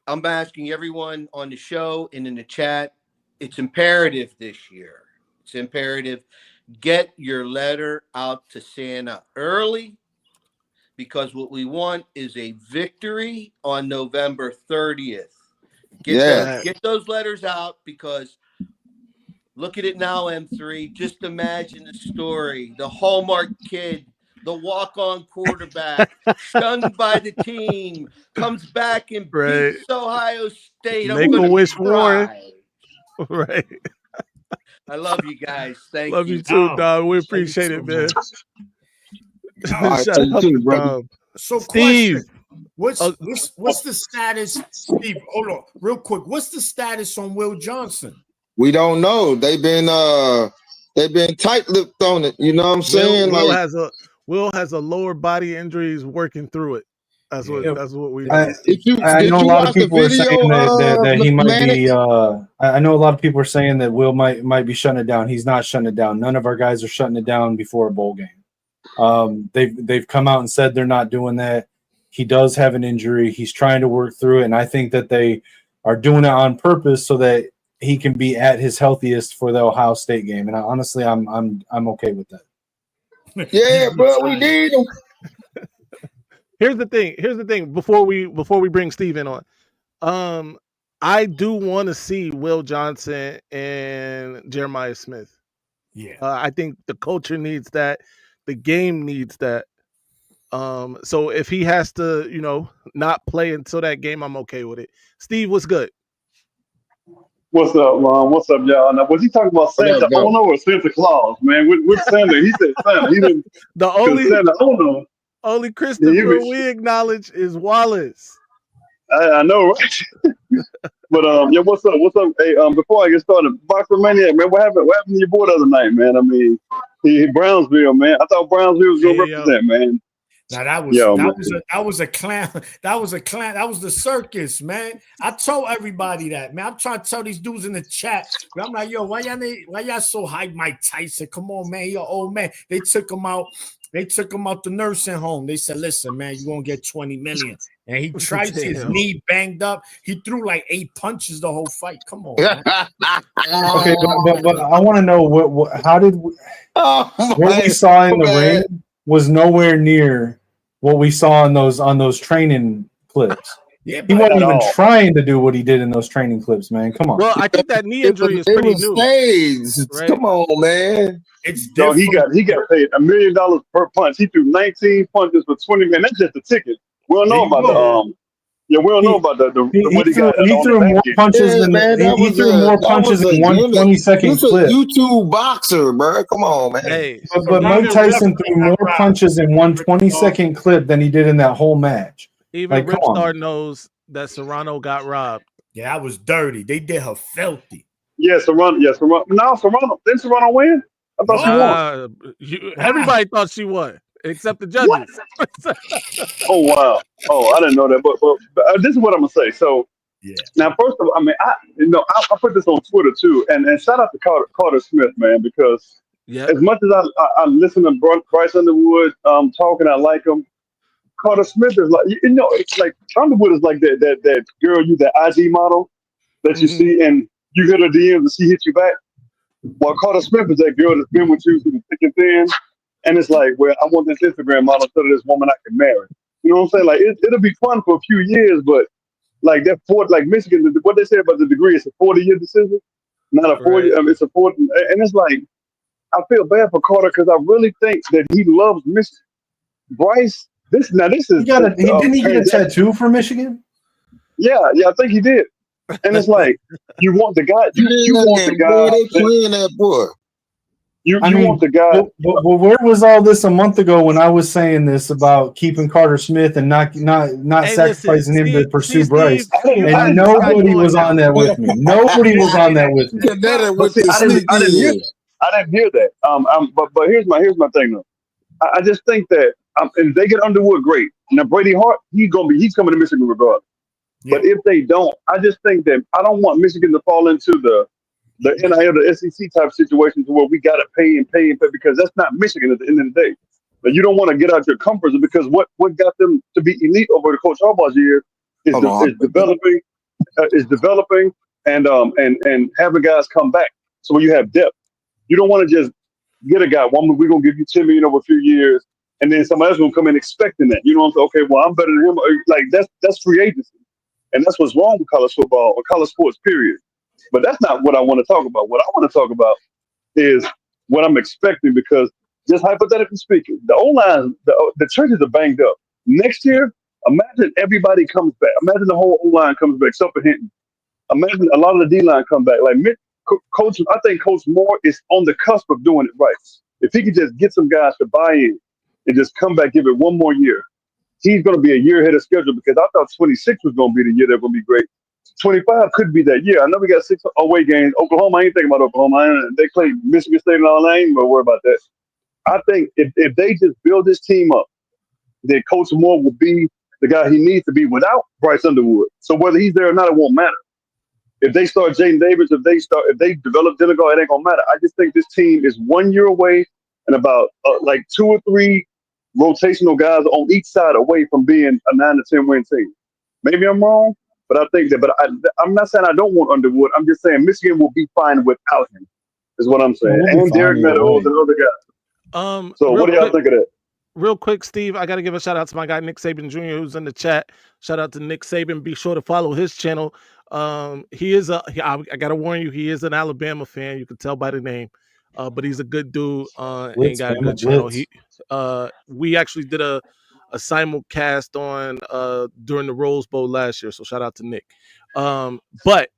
I'm asking everyone on the show and in the chat. It's imperative this year. It's imperative. Get your letter out to Santa early, because what we want is a victory on November 30th. Get those letters out, because look at it now, M3. Just imagine the story. The Hallmark kid, the walk-on quarterback, shunned by the team, comes back and beats Ohio State. Make-A-Wish Warren. Right. I love you guys. Thank you. Love you too, dog. We appreciate it, man. Shout out to Dom. So, Steve. What's the status, Steve? Hold on, real quick. What's the status on Will Johnson? We don't know. They've been tight-lipped on it. You know what I'm saying? Will has a lower body injury. He's working through it. That's what we know. I know a lot of people are saying that he might be. I know a lot of people are saying that Will might be shutting it down. He's not shutting it down. None of our guys are shutting it down before a bowl game. They've come out and said they're not doing that. He does have an injury. He's trying to work through it, and I think that they are doing it on purpose so that he can be at his healthiest for the Ohio State game. And honestly, I'm okay with that. Yeah, bro, we need him. Here's the thing. Before we bring Steven on, I do want to see Will Johnson and Jeremiah Smith. Yeah, I think the culture needs that. The game needs that. So if he has to, not play until that game, I'm okay with it. Steve, what's good? What's up, Ron? What's up, y'all? Now, was he talking about Santa Ono or Santa Claus, man? With Santa, he said Santa. He didn't. The Santa Ono. Only Christopher we acknowledge is Wallace. I know, right? But yeah, what's up? What's up? Hey, before I get started, Boxer Maniac, man, what happened to your boy the other night, man? I mean, Brownsville, man. I thought Brownsville was gonna represent, man. Now that was a clown. That was a clown. That was the circus, man. I told everybody that, man. I'm trying to tell these dudes in the chat. I'm like, yo, why y'all so hype, Mike Tyson? Come on, man, you're old man. They took him out. They took him out the nursing home. They said, listen, man, you're gonna get 20 million. And he tried his knee banged up. He threw like 8 punches the whole fight. Come on, man. Okay, but I want to know what we saw in the ring was nowhere near what we saw on those training clips. Yeah, he wasn't even trying to do what he did in those training clips, man. Come on. Well, I think that knee injury is pretty new. Right? Come on, man. It's no, he got paid $1 million per punch. He threw 19 punches for 20 million. That's just the ticket. We don't know about the we don't know about what he got. He threw more punches than he threw more punches in one 20-second clip. YouTube boxer, bro. Come on, man. Hey, but Mike Tyson threw more punches in one 20-second clip than he did in that whole match. Even Ripstar knows that Serrano got robbed. Yeah, that was dirty. They did her filthy. Yeah, Serrano. No, Serrano. Didn't Serrano win? I thought she won. Everybody thought she won. Except the judges. Oh wow! Oh, I didn't know that. But this is what I'm gonna say. So now, first of all, I mean, I put this on Twitter too, and shout out to Carter Smith, man, because as much as I listen to Bryce Underwood talking, I like him. Carter Smith is like, it's like Underwood is like that girl, that IG model that you see, and you hit her DMs and she hits you back. While Carter Smith is that girl that's been with you through the thick and thin. And it's like, well, I want this Instagram model so that this woman I can marry. You know what I'm saying? Like, it'll be fun for a few years, but like like Michigan, what they say about the degree, it's a 40-year decision, not a 40. It's a 40, and it's like, I feel bad for Carter because I really think that he loves Michigan. Bryce, this is. Didn't he get a tattoo for Michigan? Yeah, I think he did. And it's like, you want the guy. You want the guy. They playing that boy. You want the guy. Well, where was all this a month ago when I was saying this about keeping Carter Smith and not sacrificing him to pursue Bryce? And nobody was on that with me. Nobody was on that with me. I didn't hear that. But here's my thing though. I just think that if they get Underwood, great. Now Brady Hart, he's coming to Michigan regardless. Yeah. But if they don't, I just think that I don't want Michigan to fall into the NIL, the SEC type situation to where we got to pay because that's not Michigan at the end of the day. But you don't want to get out your comfort zone because what got them to be elite over the Coach Harbaugh's year is developing and having guys come back. So when you have depth, you don't want to just get a guy. We're gonna give you $10 million over a few years, and then somebody else will come in expecting that. You know what I'm saying? Okay, well I'm better than him. Like that's free agency, and that's what's wrong with college football or college sports. Period. But that's not what I want to talk about. What I want to talk about is what I'm expecting because just hypothetically speaking, the O-line, the churches are banged up. Next year, imagine everybody comes back. Imagine the whole O-line comes back, except for Hinton. Imagine a lot of the D-line come back. Like Coach, I think Coach Moore is on the cusp of doing it right. If he could just get some guys to buy in and just come back, give it one more year, he's going to be a year ahead of schedule because I thought 26 was going to be the year they're going to be great. 25 could be that year. I know we got 6 away games. Oklahoma, I ain't thinking about Oklahoma. They play Michigan State and all that. I ain't gonna worry about that. I think if they just build this team up, then Coach Moore will be the guy he needs to be without Bryce Underwood. So whether he's there or not, it won't matter. If they start Jaden Davis, if they develop Denegal, it ain't gonna matter. I just think this team is 1 year away and about like 2 or 3 rotational guys on each side away from being a 9 to 10 win team. Maybe I'm wrong. But I think that, I'm not saying I don't want Underwood. I'm just saying Michigan will be fine without him, is what I'm saying. And Derek Meadows and other guys. So what do y'all think of that? Real quick, Steve, I got to give a shout out to my guy, Nick Saban Jr., who's in the chat. Shout out to Nick Saban. Be sure to follow his channel. He is I got to warn you, he is an Alabama fan. You can tell by the name. But he's a good dude and got a good channel. We actually did a simulcast on during the Rose Bowl last year, so shout out to Nick. But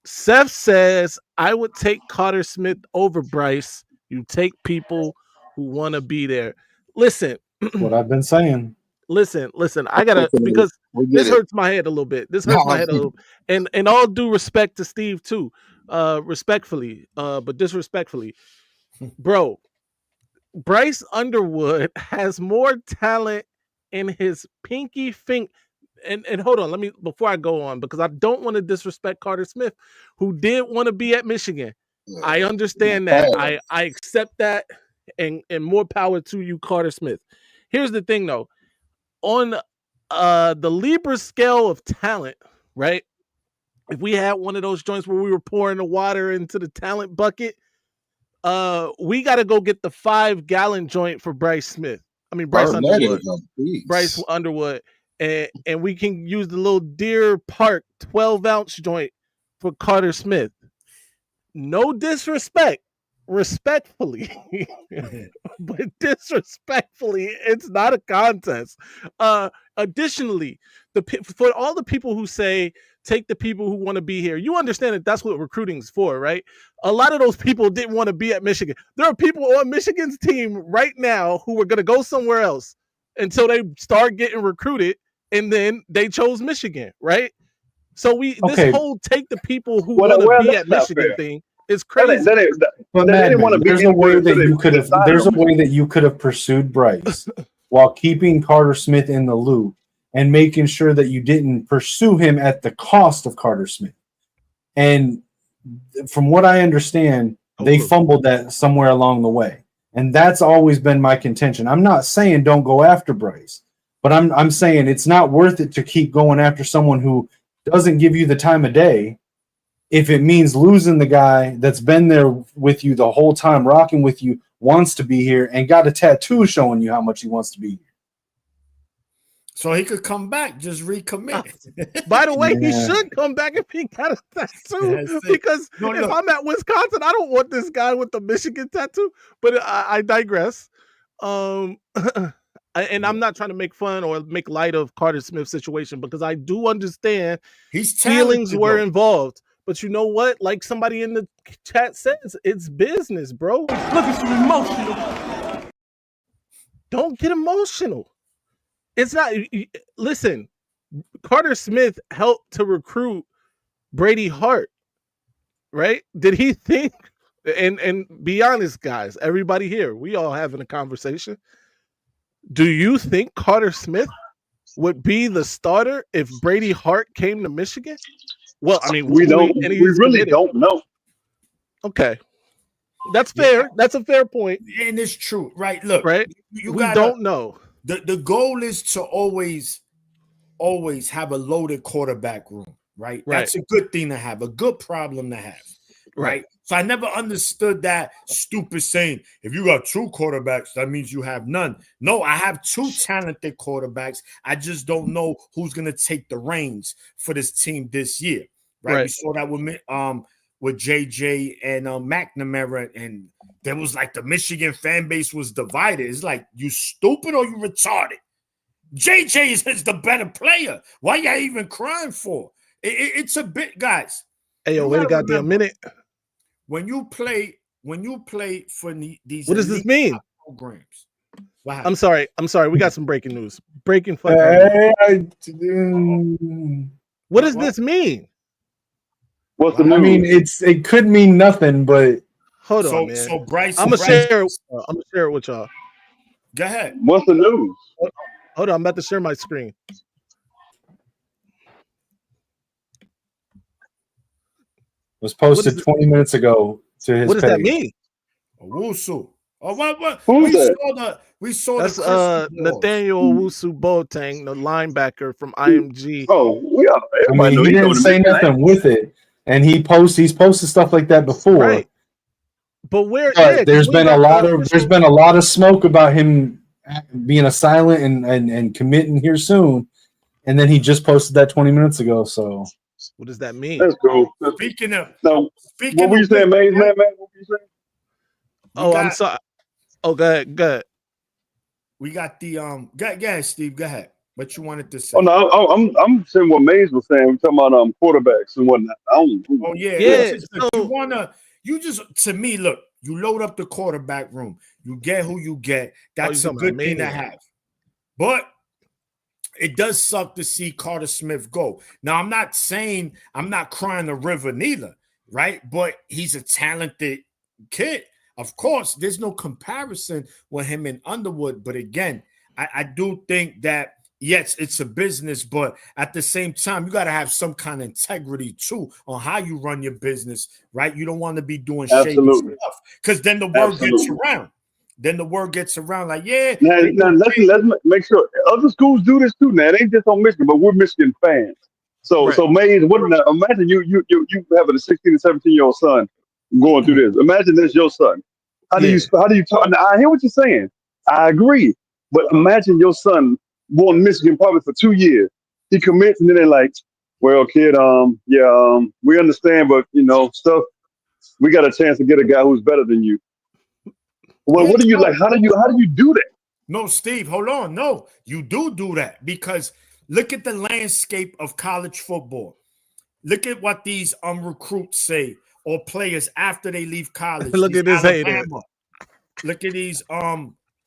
Seth says I would take Carter Smith over Bryce. You take people who want to be there. Listen, what I've been saying. Listen. I gotta because this hurts my head a little bit. And all due respect to Steve too, respectfully, but disrespectfully. bro. Bryce Underwood has more talent in his pinky finger. And hold on, let me before I go on, because I don't want to disrespect Carter Smith, who did want to be at Michigan. I understand that. I accept that, and more power to you, Carter Smith. Here's the thing, though. On the Libra scale of talent, right? If we had one of those joints where we were pouring the water into the talent bucket, we got to go get the 5-gallon joint for Bryce Underwood. Bryce Underwood. And we can use the little Deer Park 12-ounce joint for Carter Smith. No disrespect, respectfully, but disrespectfully, it's not a contest. Additionally, for all the people who say take the people who want to be here, you understand that that's what recruiting is for, right? A lot of those people didn't want to be at Michigan. There are people on Michigan's team right now who were going to go somewhere else until they start getting recruited, and then they chose Michigan, right? So this whole take the people who want to be at Michigan thing is crazy. But Madman, there's a way that you could have pursued Bryce while keeping Carter Smith in the loop and making sure that you didn't pursue him at the cost of Carter Smith. And from what I understand, they fumbled that somewhere along the way. And that's always been my contention. I'm not saying don't go after Bryce, but I'm saying it's not worth it to keep going after someone who doesn't give you the time of day if it means losing the guy that's been there with you the whole time, rocking with you, wants to be here, and got a tattoo showing you how much he wants to be here. So he could come back, just recommit. By the way, he should come back if he got a tattoo. Because if I'm at Wisconsin, I don't want this guy with the Michigan tattoo. But I digress. And I'm not trying to make fun or make light of Carter Smith's situation, because I do understand his feelings were involved. But you know what? Like somebody in the chat says, it's business, bro. Look at you emotional. Don't get emotional. It's not. Listen, Carter Smith helped to recruit Brady Hart, right? Did he think? And be honest, guys, everybody here, we all having a conversation. Do you think Carter Smith would be the starter if Brady Hart came to Michigan? Well, I mean, we really don't know. Okay, that's fair. That's a fair point, and it's true, right? Look, right? We don't know. The goal is to always have a loaded quarterback room, right? That's a good thing to have, a good problem to have, right? So I never understood that stupid saying, if you got 2 quarterbacks, that means you have none. No, I have 2 talented quarterbacks. I just don't know who's going to take the reins for this team this year, right? We saw that with JJ and McNamara, and there was like the Michigan fan base was divided. It's like, you stupid or you retarded? JJ is the better player. Why y'all even crying for? It's a bit, guys. Hey, yo, wait a goddamn minute. When you play for these, what does this mean? Programs. I'm sorry. We got some breaking news. Breaking What does this mean? What's the news? I mean, it could mean nothing, but hold on, man. So Bryce, I'm gonna share it with y'all. Go ahead. What's the news? Hold on, I'm about to share my screen. Was posted 20 minutes ago to his page. What does that mean? Owusu. Oh, what? We saw that's Nathaniel Owusu Boateng, the linebacker from IMG. Oh, he didn't say nothing with it, and he's posted stuff like that before. Right. But there's been a lot of smoke about him being a silent and committing here soon, and then he just posted that 20 minutes ago. So what does that mean? That's cool. Speaking of, what were you saying, Maze, man? What were you saying? I'm sorry. Oh, go ahead. We got the Go ahead, Steve. Go ahead. What you wanted to say? Oh no, I'm saying what Maze was saying. We're talking about quarterbacks and whatnot. Yeah. To me, look. You load up the quarterback room. You get who you get. That's a good thing to have. But it does suck to see Carter Smith go. Now, I'm not saying I'm not crying the river neither, right? But he's a talented kid, Of course, there's no comparison with him and Underwood. But again, I do think that, yes, it's a business, but at the same time, you got to have some kind of integrity too on how you run your business, right? You don't want to be doing shady stuff, because then the word gets around. Then the word gets around like, yeah. Now let's make sure other schools do this too. Now it ain't just on Michigan, but we're Michigan fans. So Mays, imagine you having a 16 and 17-year-old son going through this. Imagine that's your son. How do you talk? Now, I hear what you're saying. I agree. But imagine your son born in Michigan probably for 2 years. He commits and then they're like, well, kid, we understand, but stuff, we got a chance to get a guy who's better than you. Well, what do you like? How do you do that? No, Steve, hold on. No, you do that, because look at the landscape of college football. Look at what these recruits say, or players after they leave college. Look at this hater. Look at these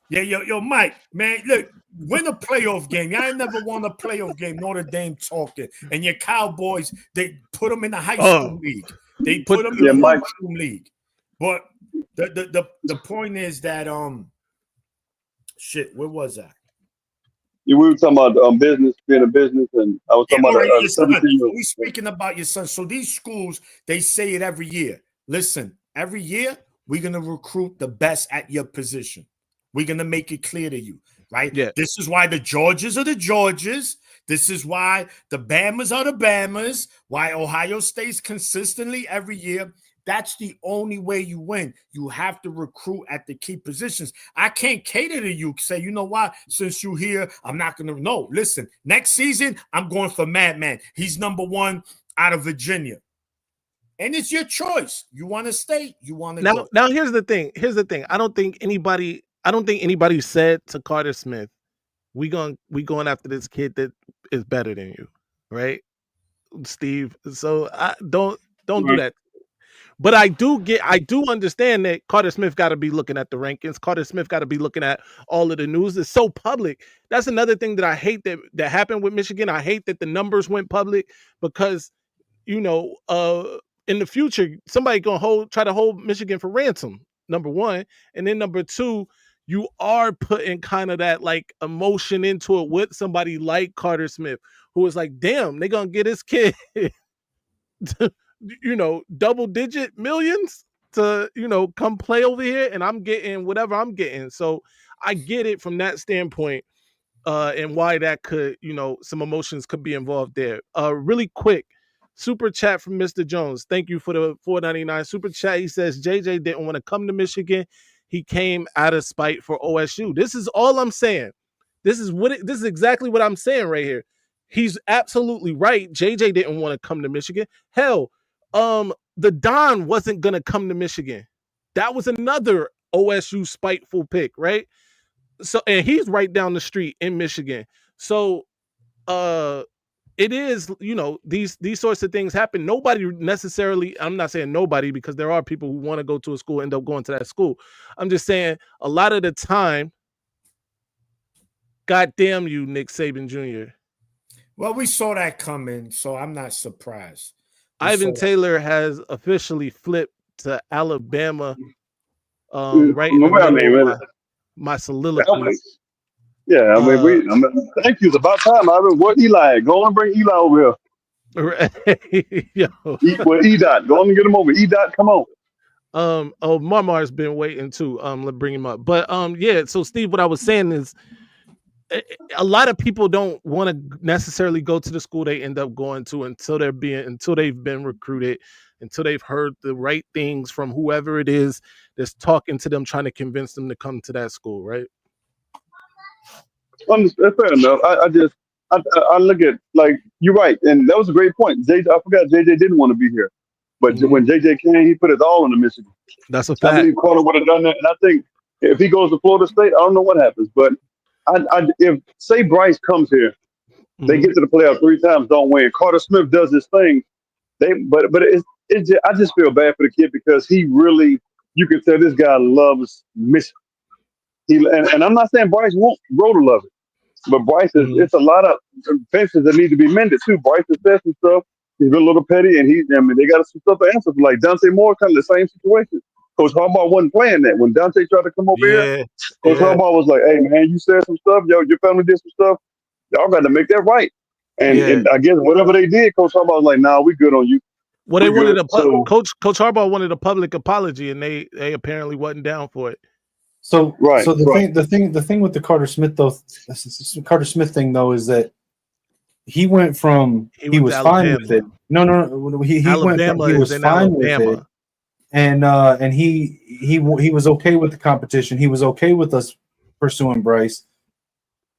yo, Mike, man, look, win a playoff game. Y'all ain't never won a playoff game. Notre Dame talking, and your Cowboys, they put them in the high school league. They put them in the high school league. But the point is that where was I? We were talking about business, being a business, and I was talking about your son. We're speaking about your son. So these schools, they say it every year. Listen, every year we're gonna recruit the best at your position. We're gonna make it clear to you, right? Yeah. This is why the Georgias are the Georgias. This is why the Bamas are the Bamas. Why Ohio State's consistently every year. That's the only way you win. You have to recruit at the key positions. I can't cater to you. Say, you know what? Since you're here, I'm not going to. No, listen. Next season, I'm going for Madman. He's number 1 out of Virginia. And it's your choice. You want to stay? You want to go? Now, here's the thing. I don't think anybody said to Carter Smith, we going after this kid that is better than you, right, Steve? So don't do that. But I do understand that Carter Smith got to be looking at the rankings. Carter Smith got to be looking at all of the news. It's so public. That's another thing that I hate that happened with Michigan. I hate that the numbers went public, because, in the future, somebody gonna try to hold Michigan for ransom, number 1. And then number 2, you are putting kind of that like emotion into it with somebody like Carter Smith, who is like, damn, they gonna get his kid double-digit millions to, come play over here, and I'm getting whatever I'm getting. So I get it from that standpoint, and why that could, some emotions could be involved there. Really quick, super chat from Mr. Jones. Thank you for the $4.99 super chat. He says JJ didn't want to come to Michigan. He came out of spite for OSU. This is all I'm saying. This is exactly what I'm saying right here. He's absolutely right. JJ didn't want to come to Michigan. Hell, the Don wasn't gonna come to Michigan. That was another OSU spiteful pick, right? So, and he's right down the street in Michigan. So, it is, these sorts of things happen. Nobody necessarily, I'm not saying nobody, because there are people who want to go to a school, end up going to that school. I'm just saying a lot of the time, God damn you, Nick Saban Jr. Well, we saw that coming, so I'm not surprised. Ivan Taylor has officially flipped to Alabama. Right in the middle of my soliloquy. Yeah, thank you. It's about time, Ivan. What Eli? Go and bring Eli over here. Right. Yo. E-Dot. Go on and get him over. E-Dot, come on. Marmar's been waiting too. Let's bring him up. But yeah, so Steve, what I was saying is, a lot of people don't want to necessarily go to the school they end up going to until they've been recruited, until they've heard the right things from whoever it is that's talking to them, trying to convince them to come to that school, right? That's fair enough. I look at, like, you're right, and that was a great point. I forgot JJ didn't want to be here, but when JJ came, he put it all into Michigan. That's a fact. I believe Carter would have done that, and I think if he goes to Florida State, I don't know what happens, but if say Bryce comes here, they get to the playoff 3 times, don't win. Carter Smith does his thing. But I just feel bad for the kid, because he really, you can tell this guy loves Michigan. And I'm not saying Bryce won't grow to love it, but Bryce is, it's a lot of fences that need to be mended too. Bryce has said some stuff. He's been a little petty, and they got some stuff to answer for, like Dante Moore, kind of the same situation. Coach Harbaugh wasn't playing that. When Dante tried to come over here, Coach Harbaugh was like, "Hey man, you said some stuff. Yo, your family did some stuff. Y'all got to make that right." And I guess whatever they did, Coach Harbaugh was like, "Nah, we good on you." Well, they wanted Coach Harbaugh wanted a public apology, and they apparently wasn't down for it. So the thing with the Carter Smith thing though is that he went from he was fine with it. No. He went from he was fine with it, and he was okay with the competition. He was okay with us pursuing Bryce.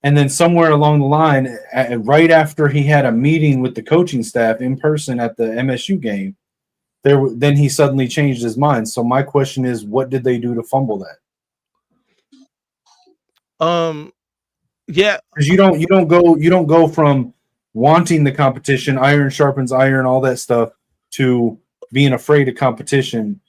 And then somewhere along the line, right after he had a meeting with the coaching staff in person at the MSU game, then he suddenly changed his mind. So my question is, what did they do to fumble that? Yeah, because you don't go from wanting the competition, iron sharpens iron, all that stuff, to being afraid of competition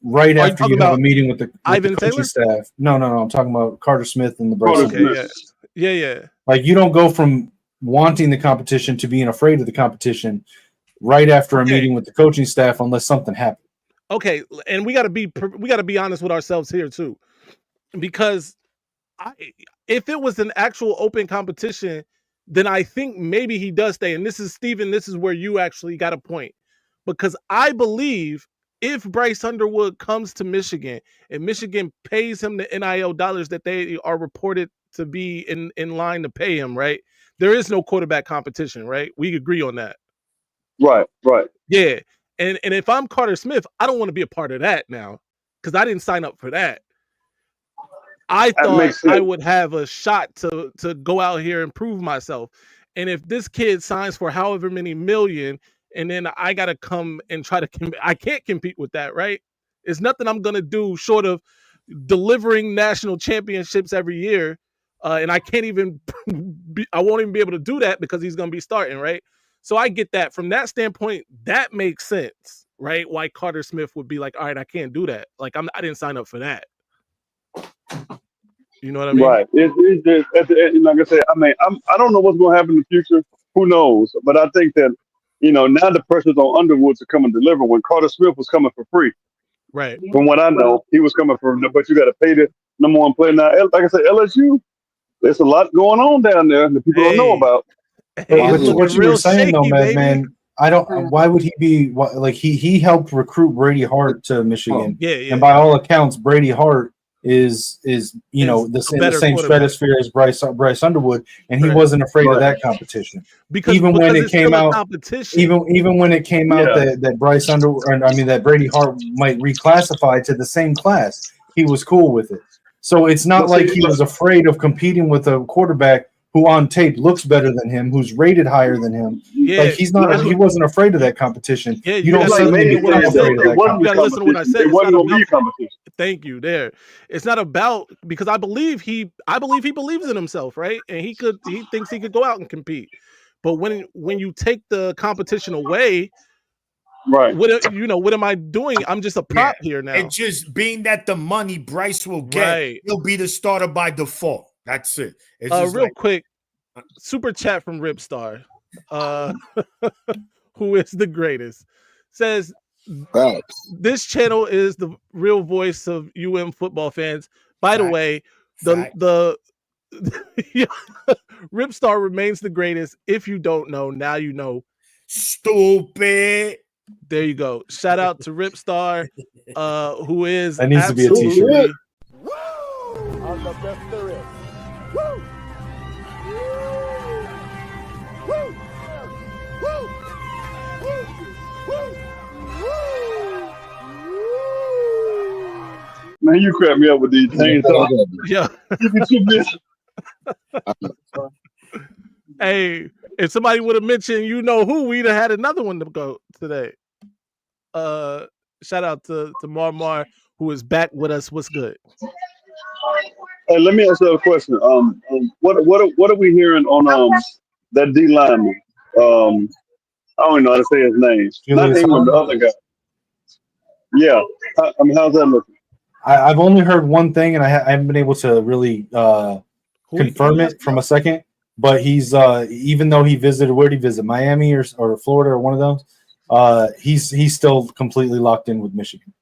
right after you have a meeting with the coaching staff. No, I'm talking about Carter Smith and the Bryce. Okay, yeah. Like you don't go from wanting the competition to being afraid of the competition right after a meeting with the coaching staff unless something happened. Okay, and we got to be honest with ourselves here too, because if it was an actual open competition, then I think maybe he does stay. And this is Steven, this is where you actually got a point, because I believe if Bryce Underwood comes to Michigan and Michigan pays him the NIL dollars that they are reported to be in line to pay him, right? There is no quarterback competition, right? We agree on that. Right. Yeah. And if I'm Carter Smith, I don't want to be a part of that now because I didn't sign up for that. I thought I would have a shot to go out here and prove myself. And if this kid signs for however many million, and then I got to come and try to I can't compete with that, right? It's nothing I'm going to do short of delivering national championships every year. And I can't even, I won't even be able to do that because he's going to be starting, right? So I get that. From that standpoint, that makes sense, right? Why Carter Smith would be like, all right, I can't do that. Like, I didn't sign up for that. You know what I mean? Right. It's just, like I said, I don't know what's going to happen in the future. Who knows? But I think that, now the pressure's on Underwood to come and deliver when Carter Smith was coming for free. Right. From what I know, he was coming for, but you got to pay the number one player. Now, like I said, LSU, there's a lot going on down there that people don't know about. What you were saying, though, man, I don't. Why would he be like he helped recruit Brady Hart to Michigan? Yeah. And by all accounts, Brady Hart is the same stratosphere as Bryce Underwood, and he wasn't afraid of that competition. Because when it came out, even when it came out that Bryce Underwood, that Brady Hart might reclassify to the same class, he was cool with it. So it's not like he was afraid of competing with a quarterback who on tape looks better than him, who's rated higher than him. Yeah, like he wasn't afraid of that competition. Yeah, you don't suddenly become afraid of that competition. You gotta listen to what I said. It wasn't gonna be a competition. Thank you. There, it's not about, because I believe he believes in himself, right? And he thinks he could go out and compete. But when you take the competition away, right? What am I doing? I'm just a prop here now. And just being that the money Bryce will get, he'll be the starter by default. That's it. It's just quick super chat from Ripstar, who is the greatest, says this channel is the real voice of UM football fans. By the way, the Ripstar remains the greatest. If you don't know, now you know. Stupid. There you go. Shout out to Ripstar, who is that needs to be a t-shirt. I'm the best there is. Woo! Woo! Woo! Man, you crap me up with these things. Yeah. Hey, if somebody would have mentioned who, we'd have had another one to go today. Shout out to Mar, who is back with us. What's good? Hey, let me ask you a question. What are we hearing on that D lineman? I don't even know how to say his name. Not England, the other guy. Yeah. How's that looking? I've only heard one thing, and I haven't been able to really confirm it from a second. But he's even though he visited, where did he visit? Miami or Florida or one of those? He's still completely locked in with Michigan.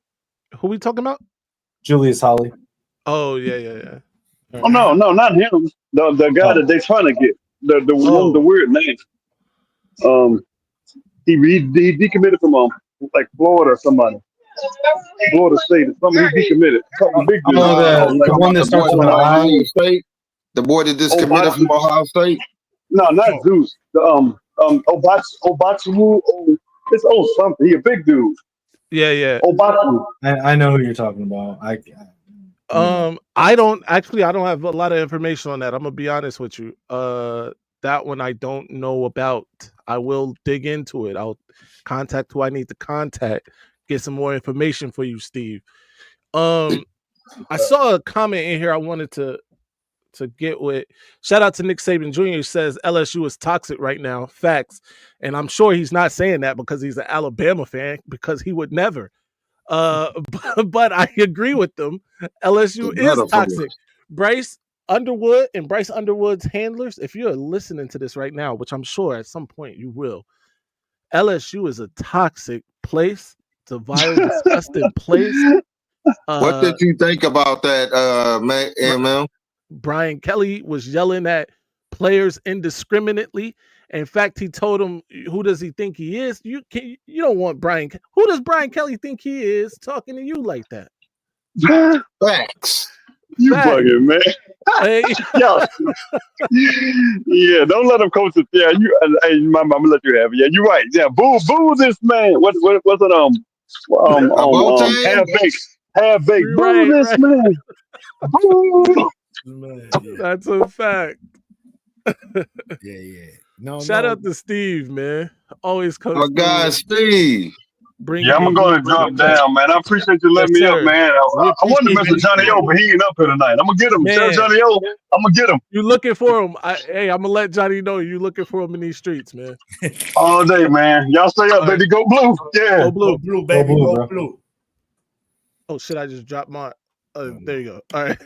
Who we talking about? Julius Holly. Oh yeah. Oh no, not him. The guy that they trying to get. The one with the weird name. He decommitted from like Florida or somebody. Florida State or something. He decommitted. Something big dude. The one that starts with an I. State. The boy that just committed from Ohio State. No, not Zeus. The Obatu. It's something. He a big dude. Yeah. Obatu. I know who you're talking about. I don't have a lot of information on that. I'm gonna be honest with you. That one I don't know about. I will dig into it. I'll contact who I need to contact, get some more information for you, Steve. I saw a comment in here I wanted to get with. Shout out to Nick Saban Jr. says LSU is toxic right now. Facts. And I'm sure he's not saying that because he's an Alabama fan, because he would never. But I agree with them. LSU is toxic. Bryce Underwood and Bryce Underwood's handlers, if you're listening to this right now, which I'm sure at some point you will, LSU is a toxic place. It's a vile, disgusting place. What did you think about that, ML? Brian Kelly was yelling at players indiscriminately. In fact, he told him, "Who does he think he is? You don't want Brian. Who does Brian Kelly think he is talking to you like that?" Facts. You bugging, man. Hey. Yeah, don't let him coach it. Yeah, I'm gonna let you have it. Yeah, you're right. Yeah, boo this man. What's it? Half baked. Boo this man. Boo. Man, that's a fact. Yeah. No. Shout out to Steve, man. Always comes. My guy, Steve. I'm gonna drop down, man. I appreciate you letting me up, man. I wanted to mess with Johnny O, but he ain't up here tonight. I'm gonna get him. Tell Johnny O, I'm gonna get him. You looking for him? I'm gonna let Johnny know you looking for him in these streets, man. All day, man. Y'all stay up, baby. Go blue. Yeah. Go blue, baby. Go blue. Oh shit! I just dropped my. There you go. All right.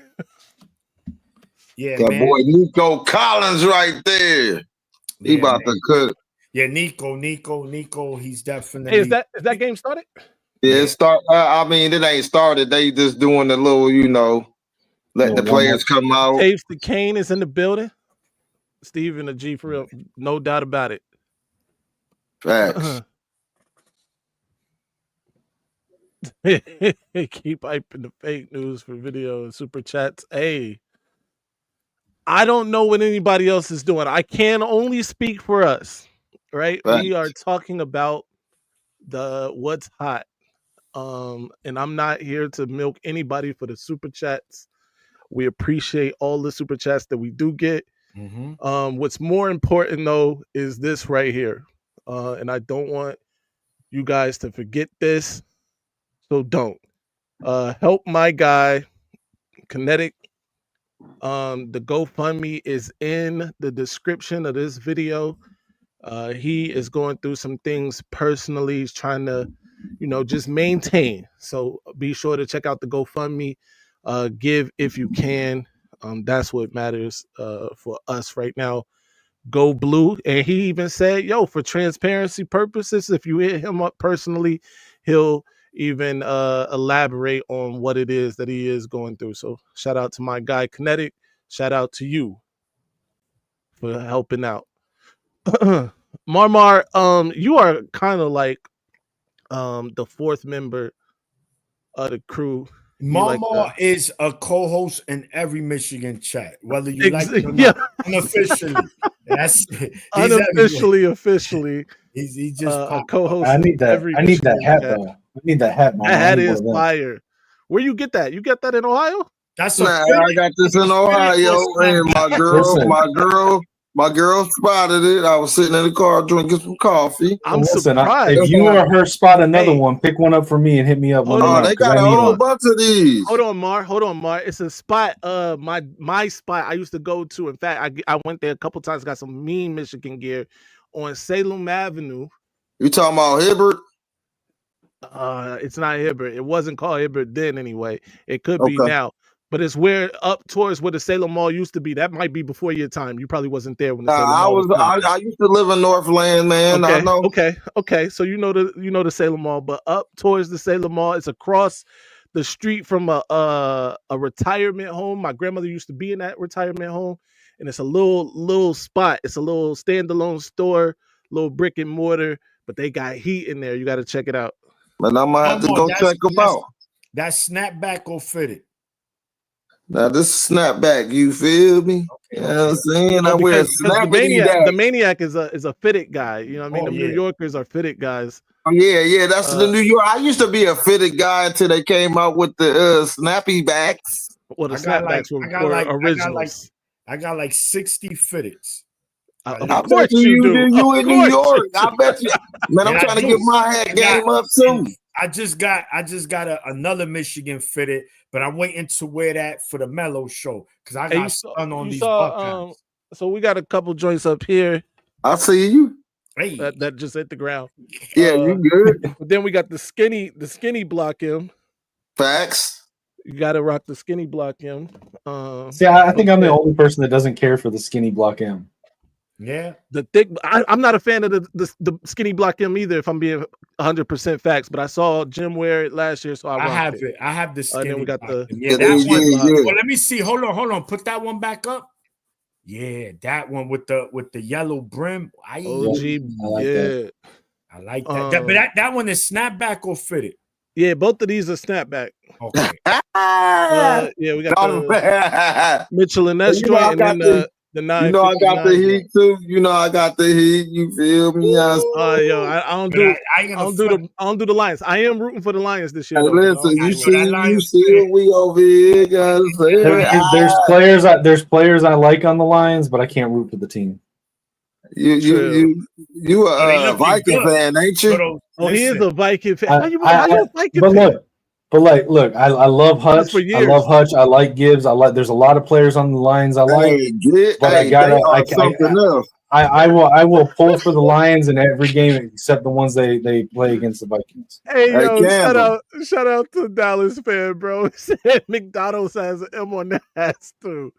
Yeah, that man. Boy Nico Collins right there. He about to cook. Yeah, Nico. He's definitely. Hey, is that game started? Yeah, it start. I mean, it ain't started. They just doing the little, letting the players come out. Dave the Kane is in the building. Steve and the G for real, no doubt about it. Facts. Keep hyping the fake news for video and super chats. Hey, I don't know what anybody else is doing. I can only speak for us, right? We are talking about what's hot. And I'm not here to milk anybody for the super chats. We appreciate all the super chats that we do get. Mm-hmm. What's more important though is this right here. And I don't want you guys to forget this. So don't. Help my guy, Kinteik. The GoFundMe is in the description of this video. He is going through some things personally. He's trying to, just maintain. So be sure to check out the GoFundMe. Give if you can. That's what matters for us right now. Go blue. And he even said, for transparency purposes, if you hit him up personally, he'll even elaborate on what it is that he is going through. So shout out to my guy Kinteik. Shout out to you for helping out. Marmar, you are kind of like the fourth member of the crew. Marmar is a co-host in every Michigan chat, whether you like it or not. Unofficially. Officially. He's just a co-host. I need that hat though. I need that hat, man. That hat is fire. Where you get that? You get that in Ohio? That's I got this in Ohio, and my girl spotted it. I was sitting in the car drinking some coffee. I'm surprised. If you or her spot another one, pick one up for me and hit me up. They got a whole bunch of these. Hold on, Mar. It's a spot. My spot I used to go to. In fact, I went there a couple times. Got some mean Michigan gear on Salem Avenue. You talking about Hibbert? It's not Hibbert. It wasn't called Hibbert then anyway. It could be now. But it's up towards where the Salem Mall used to be. That might be before your time. You probably wasn't there when the Salem Mall was I used to live in Northland, man. Okay, I know. Okay. So you know the Salem Mall, but up towards the Salem Mall, it's across the street from a retirement home. My grandmother used to be in that retirement home, and it's a little spot. It's a little standalone store, little brick and mortar, but they got heat in there. You got to check it out. But I'm gonna have to go check them out. That snapback will fit it. Now this snapback, you feel me? Okay. You know what I'm saying? I wear the Maniac is a fitted guy. You know what I mean? The New Yorkers are fitted guys. Oh, yeah, that's the New York. I used to be a fitted guy until they came out with the snappy backs. Well, the snapbacks were originals. I got like 60 fitteds. Of course you do. You in New York? I bet you. Man, I'm trying to get my hat game up too. I just got another Michigan fitted, but I'm waiting to wear that for the Mellow show because I got sun on these Buckeyes. So we got a couple joints up here. I see you. Hey. That just hit the ground. Yeah, you good. But then we got the skinny block M. Facts. You got to rock the skinny block M. See, I think I'm the only person that doesn't care for the skinny block M. Yeah, the thick. I'm not a fan of the skinny block M either. If I'm being 100% facts, but I saw Jim wear it last year, so I have it. I have the skinny. Then we got that one. Well, let me see. Hold on. Put that one back up. Yeah, that one with the yellow brim. OG, that. I like that. But that one is snapback or fitted. Yeah, both of these are snapback. Okay. Yeah, we got the Mitchell and Ness joint, and then the 9. You know I got the heat too. You know I got the heat. You feel me? I don't do the Lions. I am rooting for the Lions this year. Hey, listen, you see we over here, guys. There's players I like on the Lions, but I can't root for the team. You a Viking fan, ain't you? He is a Viking fan. How you a Viking fan? Look, I love Hutch. I love Hutch. I like Gibbs. There's a lot of players on the Lions I like. I will pull for the Lions in every game except the ones they play against the Vikings. Hey, shout out to Dallas fan, bro. He said McDonald's has an M on the hats too.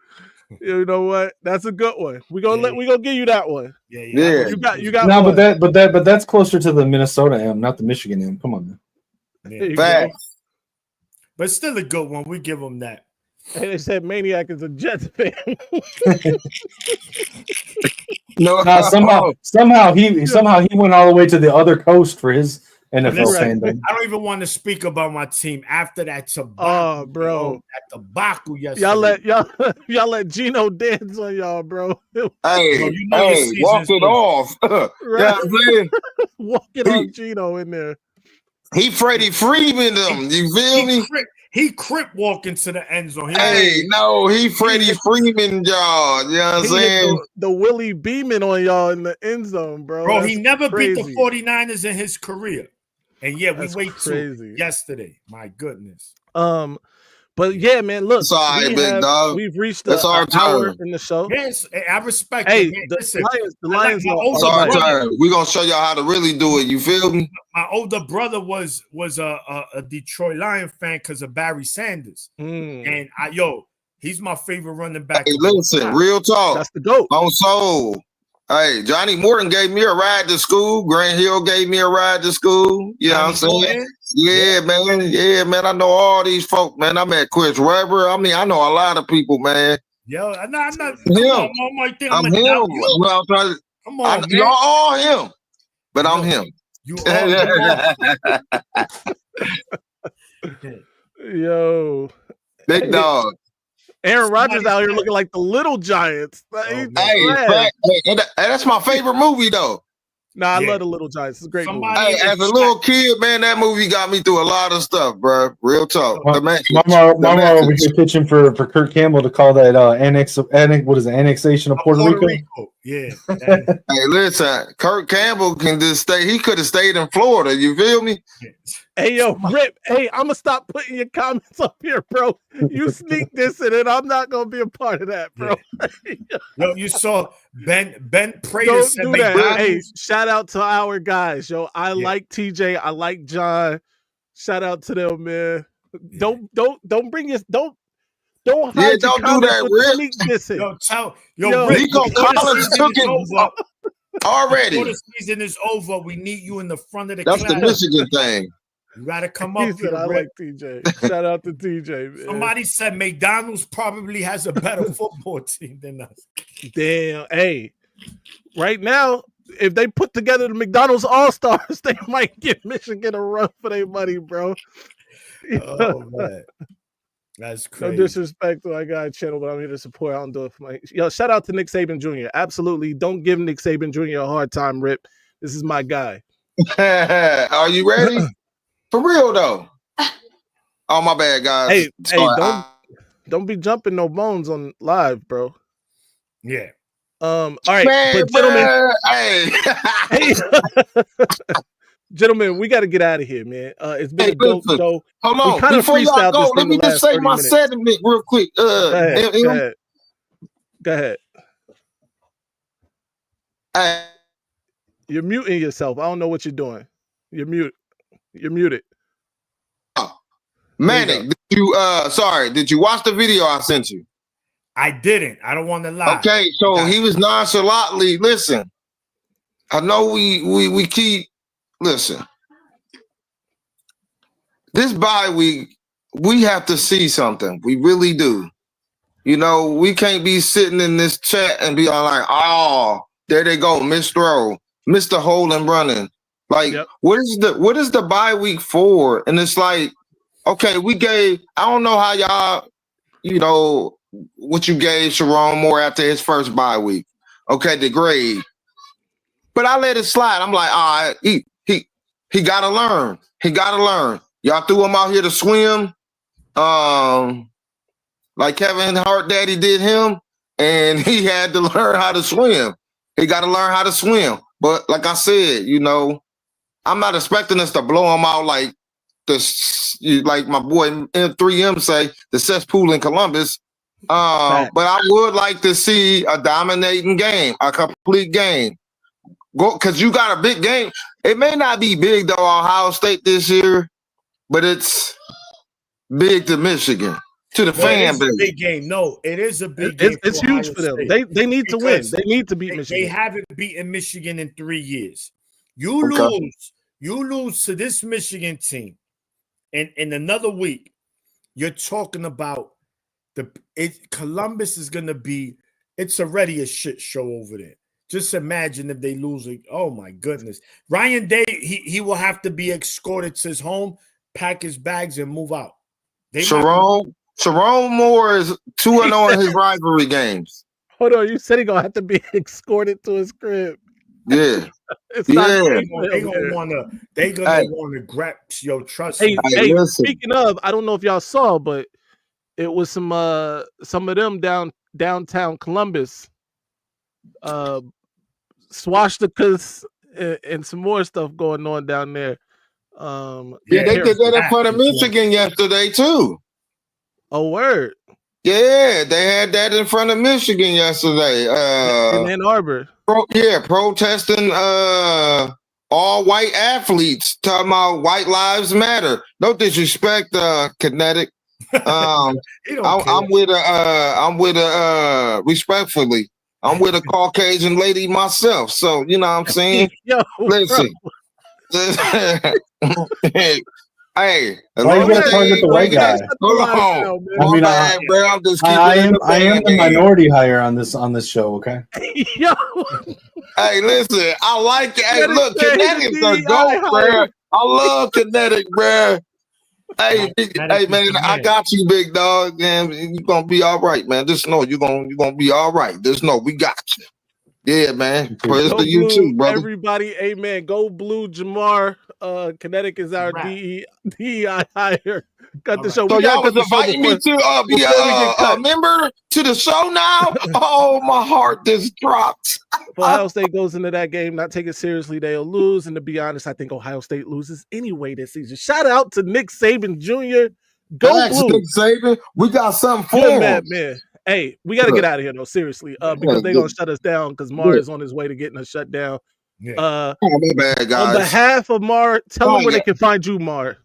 You know what? That's a good one. We gonna give you that one. Yeah. You got no, but that's closer to the Minnesota M, not the Michigan M. Come on, man. Facts. But still a good one. We give them that. And they said Maniac is a Jets fan. somehow he went all the way to the other coast for his NFL fandom. I don't even want to speak about my team after that tobacco. Oh, bro, that tobacco yesterday. Y'all let Gino dance on y'all, bro. Hey, walk it off. Right? Yeah, walk it off, Gino in there. He Freddie Freeman them. You feel me? He crip walking to the end zone. He Freddie Freeman y'all. You know what I'm saying? The Willie Beeman on y'all in the end zone, bro. Bro, he never beat the 49ers in his career. And we wait till yesterday. My goodness. But yeah, man, look, it's all right, big dog. We've reached the hour in the show. Yes, I respect it. Man. The Lions it's our turn. We're gonna show y'all how to really do it. You feel me? My older brother was a Detroit Lion fan because of Barry Sanders. And he's my favorite running back. Hey, listen, real talk. That's the GOAT. On soul. Hey, Johnny Morton gave me a ride to school. Grant Hill gave me a ride to school. You know what I'm saying? Yeah, man. Yeah, man. I know all these folk, man. I met Chris Webber. I mean, I know a lot of people, man. Yo, I'm not him. I'm him. Come on, man. You're all him, but I'm him. You are Yo. Big dog. Aaron Rodgers out here looking like the Little Giants. That's my favorite movie, though. Nah, I love the Little Giants. It's a great movie. As a little kid, man, that movie got me through a lot of stuff, bro. Real talk. Mama over here pitching for Kurt Campbell to call that annexation of Puerto Rico? Yeah. Hey, listen, Kurt Campbell can just stay. He could have stayed in Florida. You feel me? Hey, yo, Rip. Hey, I'm gonna stop putting your comments up here, bro. You sneak this in, and I'm not gonna be a part of that, bro. Yo, you saw Ben Prater. Don't do that. Hey, shout out to our guys, yo. I like TJ. I like John. Shout out to them, man. Don't bring your don't hide don't do that, Rip. Yo, Rico Collins took it already. Before the season is over, we need you in the front of the class. That's the Michigan thing. You got to come up. He said, "I like TJ." Shout out to TJ. Man. Somebody said McDonald's probably has a better football team than us. Damn. Hey, right now, if they put together the McDonald's All-Stars, they might give Michigan a run for their money, bro. Oh man, that's crazy. No disrespect to our guy channel, but I'm here to support. I don't do it for my shout out to Nick Saban Jr. Absolutely, don't give Nick Saban Jr. a hard time, Rip. This is my guy. Are you ready? For real though. Oh my bad, guys. Hey, don't be jumping no bones on live, bro. Yeah. All right, man, but gentlemen, hey. Gentlemen, we got to get out of here, man. It's been a dope show. Hold on, before y'all go, let me just say my sentiment real quick. Go ahead. You're muting yourself. I don't know what you're doing. You're muted. Manic, did you watch the video I sent you? I didn't. I don't want to lie. Okay, so he was nonchalantly, listen, I know we keep, listen, this bye week, we have to see something. We really do. You know, we can't be sitting in this chat and be like, oh, there they go, misthrow, Mr. Hole and running. Like, what is the bye week for? And it's like, okay, I don't know how y'all, you know, what you gave Sharon Moore after his first bye week. Okay, the grade. But I let it slide. I'm like, all right, he gotta learn. He gotta learn. Y'all threw him out here to swim. Like Kevin Hart Daddy did him, and he had to learn how to swim. He got to learn how to swim. But like I said, you know, I'm not expecting us to blow him out like like my boy M3M say, the cesspool in Columbus. But I would like to see a dominating game, a complete game. Go, because you got a big game. It may not be big though, Ohio State this year, but it's big to Michigan. To the fan base. Big game. No, it is a big game. It's huge for them. They need to win. They need to beat Michigan. They haven't beaten Michigan in 3 years. You lose to this Michigan team in another week. You're talking about Columbus is gonna be, it's already a shit show over there. Just imagine if they lose it. Oh my goodness. Ryan Day, he will have to be escorted to his home, pack his bags, and move out. Sharon Moore is 2-0 in his rivalry games. Hold on, you said he gonna have to be escorted to his crib. Yeah, They're gonna wanna grab your trust. Hey, speaking of, I don't know if y'all saw, but it was some of them downtown Columbus, swastikas and some more stuff going on down there. They did that in front of Michigan yesterday too. Oh, word. Yeah, they had that in front of Michigan yesterday. In Ann Arbor. Protesting all white athletes, talking about white lives matter. No disrespect, Kinteik. I'm with a respectfully, I'm with a Caucasian lady myself. So you know what I'm saying? Listen. Hey, why you gotta target the white guy? Hold on. I mean, I'm just I am the minority hire on this show. Okay. Yo. Hey, listen. I like it. Hey, look, Kinteik's a goat, bro. I love Kinteik, bro. Hey, man, I got you, big dog. Man, you're gonna be all right, man. Just know you're gonna be all right. Just know we got you. Yeah, man. Praise to you too, brother. Everybody, amen. Go blue, Jamar. Kinteik is our DEI hire. Got the show. So y'all was inviting me to be a member to the show now? Oh, my heart just dropped. Ohio State goes into that game not taking it seriously. They'll lose. And to be honest, I think Ohio State loses anyway this season. Shout out to Nick Saban Jr. Go blue. Nick Saban. We got something for him. Man. Hey, we got to get out of here, though, seriously, because they're going to shut us down because Mar is on his way to getting us shut down. My bad, guys. On behalf of Mar, tell them where they can find you, Mar.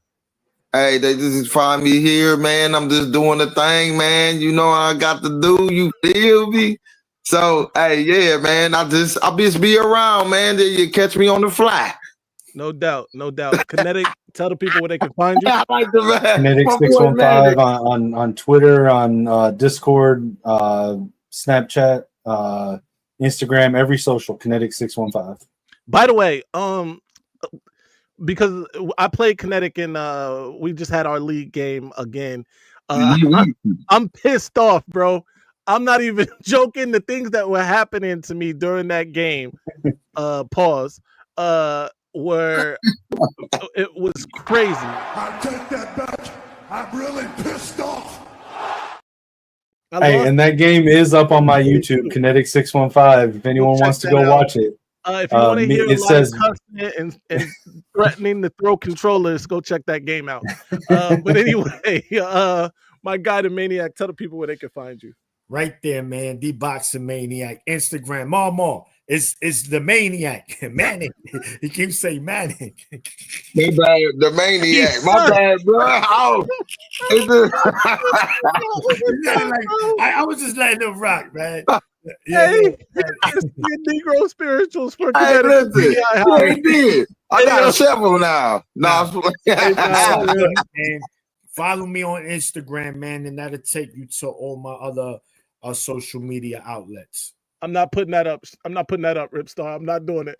Hey, they just find me here, man. I'm just doing the thing, man. You know what I got to do. You feel me? So, hey, yeah, man. I'll just be around, man. Then you catch me on the fly. No doubt. Kinteik, tell the people where they can find you. I like the man. Kinteik 615 on Twitter, on Discord, Snapchat, Instagram, every social. Kinteik 615. By the way, because I played Kinteik and we just had our league game again. I'm pissed off, bro. I'm not even joking. The things that were happening to me during that game, were it was crazy. I take that back. I'm really pissed off. And that game is up on my YouTube, Kinteik 615. If anyone wants to go watch it. If you want to hear it says cussing and threatening to throw controllers, go check that game out. But anyway, my guy, the Maniac, tell the people where they can find you. Right there, man. The Boxing Maniac, Instagram, more. It's the Maniac, Manic. He keeps saying Manic. The Maniac. My bad, bro. I was just letting him rock, man. Hey, Negro spirituals for Kinteik. Hey, did. I got a several now. Follow me on Instagram, man, and that'll take you to all my other social media outlets. I'm not putting that up. Ripstar. I'm not doing it.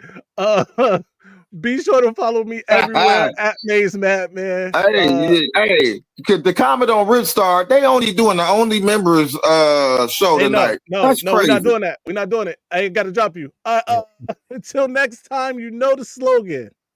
Be sure to follow me everywhere at Maze Matt, man. Hey, the comment on Ripstar, they only doing the only members show tonight. No, we're not doing that. We're not doing it. I ain't got to drop you. Until next time, you know the slogan.